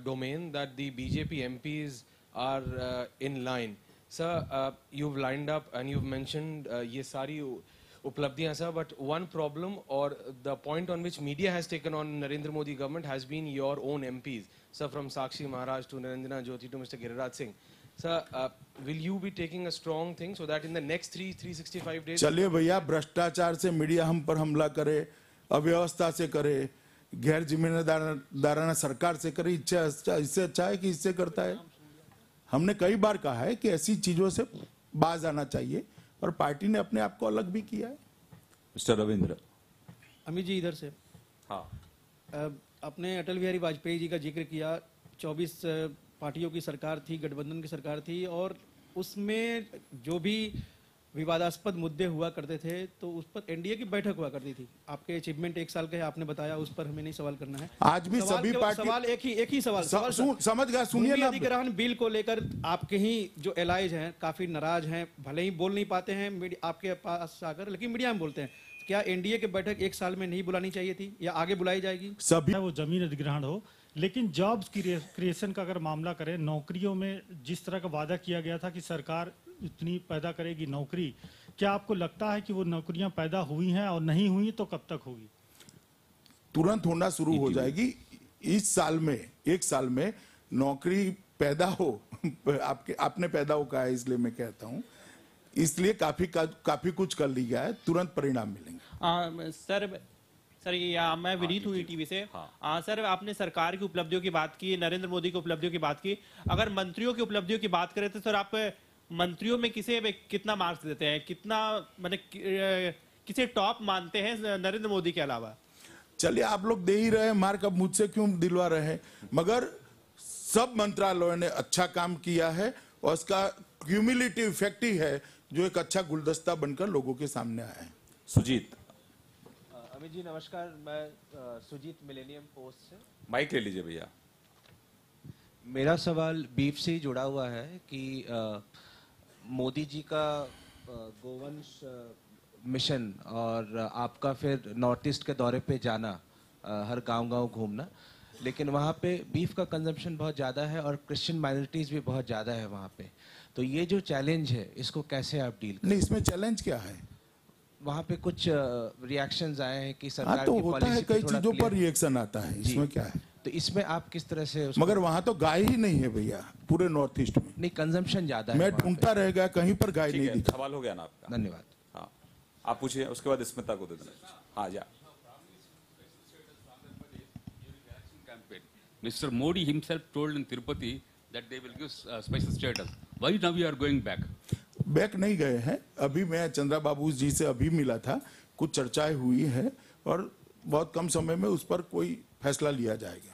domain that the BJP MPs are in line. Sir, you've lined up and you've mentioned ye sari uplavdiyan, sir, but one problem or the point on which media has taken on Narendra Modi government has been your own MPs. Sir, from Sakshi Maharaj to Narendra Jyoti to Mr. Giriraj Singh. Sir, will you be taking a strong thing so that in the next 365 days... चलिए भैया, भ्रष्टाचार से media हम पर हमला करे, अव्यवस्था से करे, गैर जिम्मेदाराना सरकार से करे, इससे अच्छा है कि इससे करता है। हमने कई बार कहा है कि ऐसी चीजों से बाज आना चाहिए और पार्टी ने अपने आप को अलग भी किया है। मिस्टर रविंद्र। अमित जी इधर से। हाँ, आपने अटल बिहारी वाजपेयी जी का जिक्र किया। 24 पार्टियों की सरकार थी, गठबंधन की सरकार थी, और उसमें जो भी विवादास्पद मुद्दे हुआ करते थे तो उस पर एनडीए की बैठक हुआ करती थी। आपके अचीवमेंट एक साल के है, आपने बताया, उस पर हमें नहीं सवाल करना है। आज भी सभी पार्टी सवाल एक ही सवाल समझ गया, सुनिए ना। अधिग्रहण बिल को लेकर आपके ही जो एलाइज हैं काफी नाराज हैं, भले ही बोल नहीं पाते हैं आपके पास आकर, लेकिन मीडिया में बोलते हैं। क्या एनडीए की बैठक एक साल में नहीं बुलानी चाहिए थी या आगे बुलाई जाएगी? सभी वो जमीन अधिग्रहण हो, लेकिन जॉब्स क्रिएशन का अगर मामला करें, नौकरियों में जिस तरह का वादा किया गया था कि सरकार इतनी पैदा करेगी नौकरी, क्या आपको लगता है कि वो नौकरियां पैदा हुई हैं, और नहीं हुई तो कब तक होगी? तुरंत होना शुरू हो जाएगी। इस साल में, एक साल में नौकरी पैदा हो। आपने पैदा हो कहा है, इसलिए मैं कहता हूं, इसलिए काफी कुछ कर लिया है, तुरंत परिणाम मिलेंगे। सर मैं विनीत हूँ ईटीवी से। सर, आपने सरकार की उपलब्धियों की बात की, नरेंद्र मोदी की उपलब्धियों की बात की। अगर मंत्रियों की उपलब्धियों की बात करें तो सर आप मंत्रियों में किसे कितना मार्क्स देते हैं, कितना किसे टॉप मानते हैं नरेंद्र मोदी के अलावा? चलिए, आप लोग दे ही रहे हैं मार्क, अब मुझसे क्यों दिलवा रहे हैं? मगर सब मंत्रालयों ने अच्छा काम किया है और उसका क्यूमुलेटिव इफेक्ट ही है जो एक अच्छा गुलदस्ता बनकर लोगों के सामने आया है। सुजीत। अमित जी नमस्कार, मैं सुजीत मिलेनियम पोस्ट से। माइक ले लीजिए भैया। मेरा सवाल बीफ से ही जुड़ा हुआ है कि मोदी जी का गोवंश मिशन और आपका फिर नॉर्थ ईस्ट के दौरे पे जाना, हर गांव-गांव घूमना, लेकिन वहाँ पे बीफ का कंजम्पशन बहुत ज़्यादा है और क्रिश्चियन माइनॉरिटीज़ भी बहुत ज़्यादा है वहाँ पे। तो ये जो चैलेंज है, इसको कैसे आप डील करें? नहीं, इसमें चैलेंज क्या है? वहाँ पे कुछ रिएक्शंस आए हैं कि सरकार तो की होता है, कई चीजों पर रिएक्शन आता है, इसमें क्या है? तो इसमें आप किस तरह से मगर वहाँ तो गाय ही नहीं है भैया, पूरे नॉर्थ ईस्ट में। नहीं, कंजम्पशन ज्यादा है। मैं ढूंढता रह गया, कहीं पर गाय नहीं दिखी। सवाल हो गया ना आपका? धन्यवाद। हाँ, आप पूछिए, उसके बाद स्मिता को दे देना। हाँ जा। Mr. Modi himself told in Tirupati that they will give special status. Why now we are going back? Back नहीं गए हैं। अभी मैं चंद्रा बाबू जी से अभी मिला था, कुछ चर्चाएं हुई है और बहुत कम समय में उस पर कोई फैसला लिया जाएगा।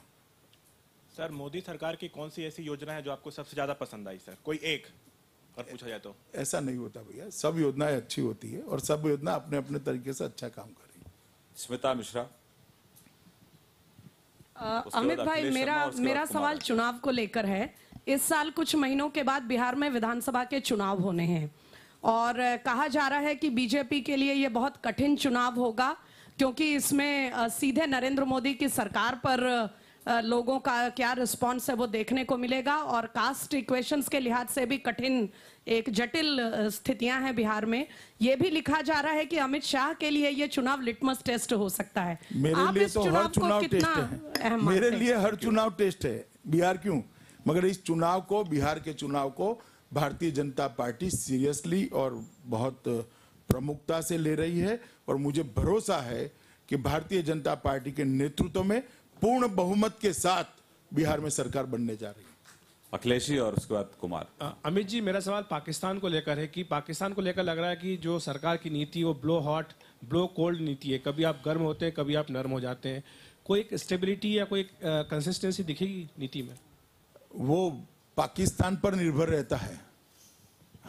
सर, मोदी सरकार की कौन सी ऐसी योजना है जो आपको सबसे ज्यादा पसंद आई सर? कोई एक और पूछा जाए तो? ऐसा नहीं होता भैया, सब योजनाएं अच्छी होती है और सब योजना अपने अपने तरीके से अच्छा काम कर रही है। स्मिता मिश्रा। अमित भाई, मेरा सवाल चुनाव को लेकर है। इस साल कुछ महीनों के बाद बिहार में विधानसभा के चुनाव होने हैं और कहा जा रहा है कि बीजेपी के लिए ये बहुत कठिन चुनाव होगा, क्योंकि इसमें सीधे नरेंद्र मोदी की सरकार पर लोगों का क्या रिस्पांस है वो देखने को मिलेगा और कास्ट इक्वेशंस के लिहाज से भी कठिन एक जटिल स्थितियां हैं बिहार में। ये भी लिखा जा रहा है कि अमित शाह के लिए ये चुनाव लिटमस टेस्ट हो सकता है। मेरे लिए तो हर चुनाव टेस्ट है। मेरे लिए हर चुनाव टेस्ट है। बिहार क्यों, मगर इस चुनाव को, बिहार के चुनाव को भारतीय जनता पार्टी सीरियसली और बहुत प्रमुखता से ले रही है और मुझे भरोसा है कि भारतीय जनता पार्टी के नेतृत्व में पूर्ण बहुमत के साथ बिहार में सरकार बनने जा रही है। अखिलेशी और उसके बाद कुमार। अमित जी, मेरा सवाल पाकिस्तान को लेकर है कि पाकिस्तान को लेकर लग रहा है कि जो सरकार की नीति वो ब्लो हॉट ब्लो कोल्ड नीति है। कभी आप गर्म होते हैं, कभी आप नर्म हो जाते हैं। कोई एक स्टेबिलिटी या कोई कंसिस्टेंसी दिखेगी नीति में? वो पाकिस्तान पर निर्भर रहता है,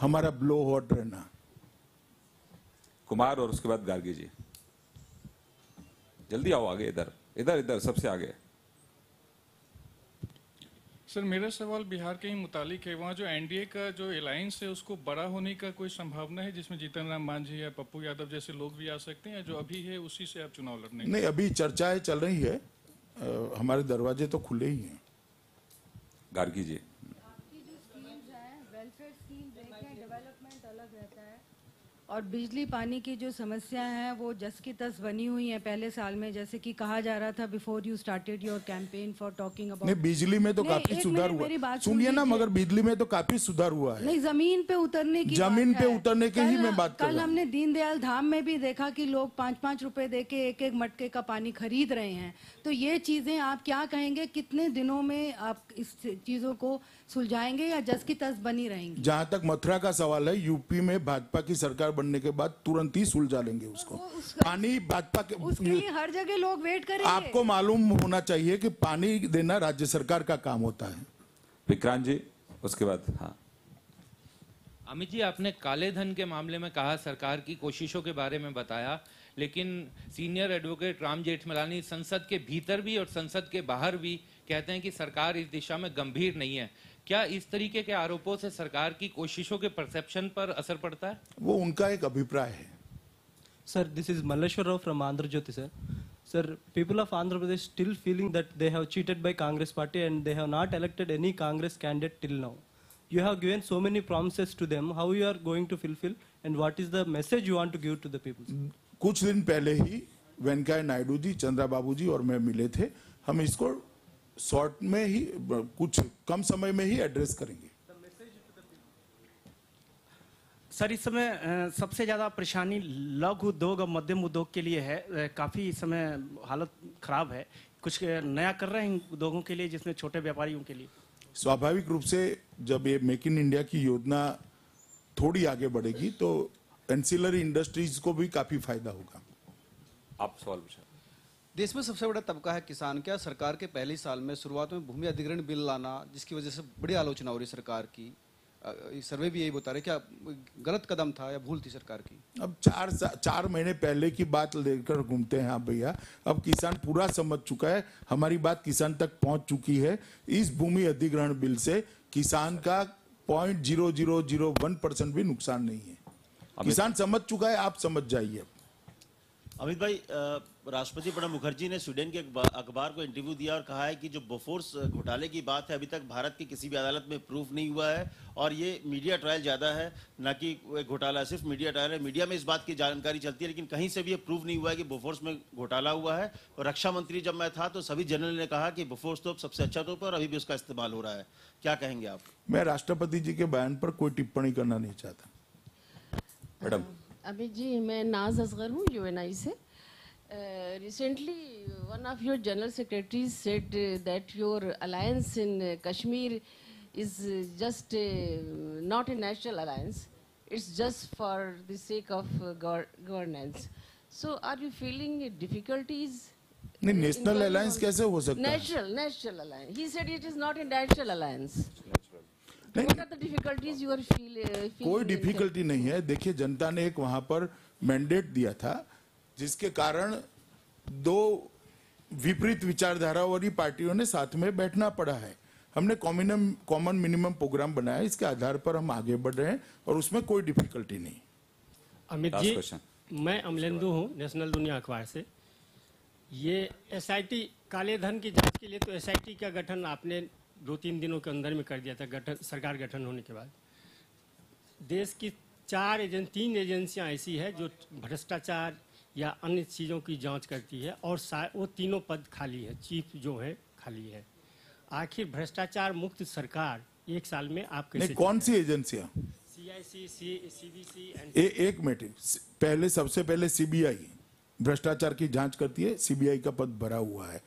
हमारा ब्लो हॉट रहना। कुमार और उसके बाद गार्गी जी। जल्दी आओ आगे, इधर इधर इधर सबसे आगे। सर, मेरा सवाल बिहार के ही मुतालिक है। वहाँ जो एनडीए का जो अलायंस है उसको बड़ा होने का कोई संभावना है, जिसमें जीतन राम मांझी या पप्पू यादव जैसे लोग भी आ सकते हैं, या जो अभी है उसी से आप चुनाव लड़ने? नहीं, अभी चर्चाएं चल रही है, हमारे दरवाजे तो खुले ही हैं। गार्गी जी। आपकी जो स्कीम्स हैं, वेलफेयर स्कीम देखें, डेवलपमेंट अलग रहता है, और बिजली पानी की जो समस्या है वो जस की तस बनी हुई है पहले साल में, जैसे कि कहा जा रहा था before you started your campaign for talking about. नहीं, बिजली में तो काफी सुधार हुआ, सुनिए ना, मगर बिजली में तो काफी सुधार हुआ है। नहीं, जमीन पे उतरने की जमीन पे उतरने की ही मैं बात कर रहा हूं। कल हमने दीनदयाल धाम में भी देखा कि लोग 5-5 रुपए दे के एक मटके का पानी खरीद रहे हैं। तो ये चीजें आप क्या कहेंगे, कितने दिनों में आप इस चीजों को सुलझाएंगे या जस की तस बनी रहेंगी? जहां तक मथुरा का सवाल है, यूपी में भाजपा की सरकार बनने के बाद तुरंत ही सुलझा लेंगे उसको। पानी भाजपा के, उसके लिए हर जगह लोग वेट करेंगे। आपको मालूम होना चाहिए कि पानी देना राज्य सरकार का काम होता है। विक्रांत जी, उसके बाद। हाँ अमित जी, आपने काले धन के मामले में कहा, सरकार की कोशिशों के बारे में बताया, लेकिन सीनियर एडवोकेट राम जेठमलानी संसद के भीतर भी और संसद के बाहर भी कहते हैं कि सरकार इस दिशा में गंभीर नहीं है। क्या इस तरीके के आरोपों से सरकार की कोशिशों के परसेप्शन पर असर पड़ता है? वो उनका एक अभिप्राय है। Sir, this is Malleshwar Rao from Andhra Jyoti, sir. Sir, people of Andhra Pradesh still feeling that they have cheated by Congress party and they have not elected any Congress candidate till now. You have given so many promises to them. How you are going to fulfill and what is the message you want to give to the people? कुछ दिन पहले ही वेंकैया नायडू जी, चंद्रा बाबू जी और मैं मिले थे। हम इसको short में ही, कुछ कम समय में ही एड्रेस करेंगे। सर, इस समय सबसे ज़्यादा परेशानी लघु उद्योग और मध्यम उद्योग के लिए है। काफ़ी इस समय हालत खराब है। कुछ नया कर रहे हैं उद्योगों के लिए, जिसमें छोटे व्यापारियों के लिए? स्वाभाविक रूप से जब ये मेक इन इंडिया की योजना थोड़ी आगे बढ़ेगी तो एंसिलरी इंडस्ट्रीज को भी काफ़ी फायदा होगा। आप सवाल पूछा। देश में सबसे बड़ा तबका है किसान। क्या सरकार के पहले साल में शुरुआत में भूमि अधिग्रहण बिल लाना, जिसकी वजह से बड़ी आलोचना हो रही सरकार की, सर्वे भी यही बता रहे, क्या गलत कदम था या भूल थी सरकार की? अब 4 महीने पहले की बात लेकर घूमते हैं आप भैया। अब किसान पूरा समझ चुका है, हमारी बात किसान तक पहुंच चुकी है। इस भूमि अधिग्रहण बिल से किसान का 0.0001% भी नुकसान नहीं है। किसान समझ चुका है, आप समझ जाइए। अमित भाई, राष्ट्रपति प्रणब मुखर्जी ने स्वीडन के अखबार को इंटरव्यू दिया और कहा है कि जो बोफोर्स घोटाले की बात है अभी तक भारत की किसी भी अदालत में प्रूफ नहीं हुआ है और ये मीडिया ट्रायल ज्यादा है, ना कि घोटाला। सिर्फ मीडिया ट्रायल है, मीडिया में इस बात की जानकारी चलती है, लेकिन कहीं से भी ये प्रूफ नहीं हुआ है कि बोफोर्स में घोटाला हुआ है। और रक्षा मंत्री जब मैं था तो सभी जनरल ने कहा कि बोफोर्स तो सबसे अच्छा तोप है और अभी भी उसका इस्तेमाल हो रहा है। क्या कहेंगे आप? मैं राष्ट्रपति जी के बयान पर कोई टिप्पणी करना नहीं चाहता। मैडम। अभी जी, मैं नाज असगर हूँ, यूएनआई से। Recently, one of your general secretaries said that your alliance in Kashmir is just not a national alliance. It's just for the sake of governance. So, are you feeling difficulties? नहीं, national alliance कैसे हो सकता है? National alliance. He said it is not a national alliance. What are the difficulties you are feeling? कोई difficulty नहीं है। देखिए, जनता ने एक वहां पर मैंडेट दिया था, जिसके कारण दो विपरीत विचारधारा वाली पार्टियों ने साथ में बैठना पड़ा है। हमने कॉमन मिनिमम प्रोग्राम बनाया, इसके आधार पर हम आगे बढ़ रहे हैं और उसमें कोई डिफिकल्टी नहीं। अमित जी, मैं अमलेंदु हूँ नेशनल दुनिया अखबार से। ये SIT काले धन की जांच के लिए तो SIT का गठन आपने 2-3 दिनों के अंदर में कर दिया था, सरकार गठन होने के बाद। देश की 3 एजेंसियां ऐसी है जो भ्रष्टाचार या अन्य चीज़ों की जांच करती है और वो तीनों पद खाली है, चीफ जो है खाली है। आखिर भ्रष्टाचार मुक्त सरकार 1 साल में आप कैसे? कौन सी एजेंसियां? CIC, CBC एक मिनट, पहले सबसे पहले CBI भ्रष्टाचार की जांच करती है, CBI का पद भरा हुआ है।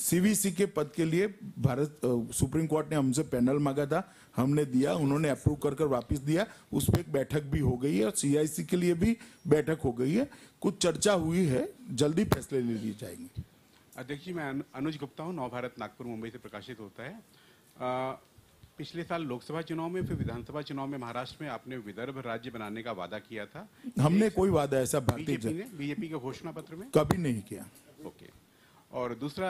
CVC के पद के लिए भारत सुप्रीम कोर्ट ने हमसे पैनल मांगा था, हमने दिया, उन्होंने अप्रूव कर वापस दिया। उस पर एक बैठक भी हो गई है और CIC के लिए भी बैठक हो गई है। कुछ चर्चा हुई है, जल्दी फैसले ले लिए जाएंगे। अध्यक्ष जी, मैं अनुज गुप्ता हूँ, नवभारत नागपुर मुंबई से प्रकाशित होता है। पिछले साल लोकसभा चुनाव में, फिर विधानसभा चुनाव में महाराष्ट्र में आपने विदर्भ राज्य बनाने का वादा किया था। हमने कोई वादा ऐसा बीजेपी के घोषणा पत्र में कभी नहीं किया। ओके। और दूसरा,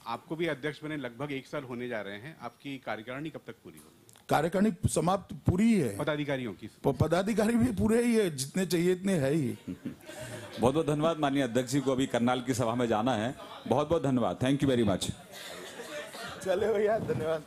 आपको भी अध्यक्ष बने लगभग 1 साल होने जा रहे हैं, आपकी कार्यकारिणी कब तक पूरी होगी? कार्यकारिणी समाप्त पूरी है। पदाधिकारियों की? पदाधिकारी भी पूरे ही है, जितने चाहिए इतने है ही। बहुत बहुत धन्यवाद माननीय अध्यक्ष जी को, अभी करनाल की सभा में जाना है। बहुत बहुत धन्यवाद, थैंक यू वेरी मच। चले भैया, धन्यवाद।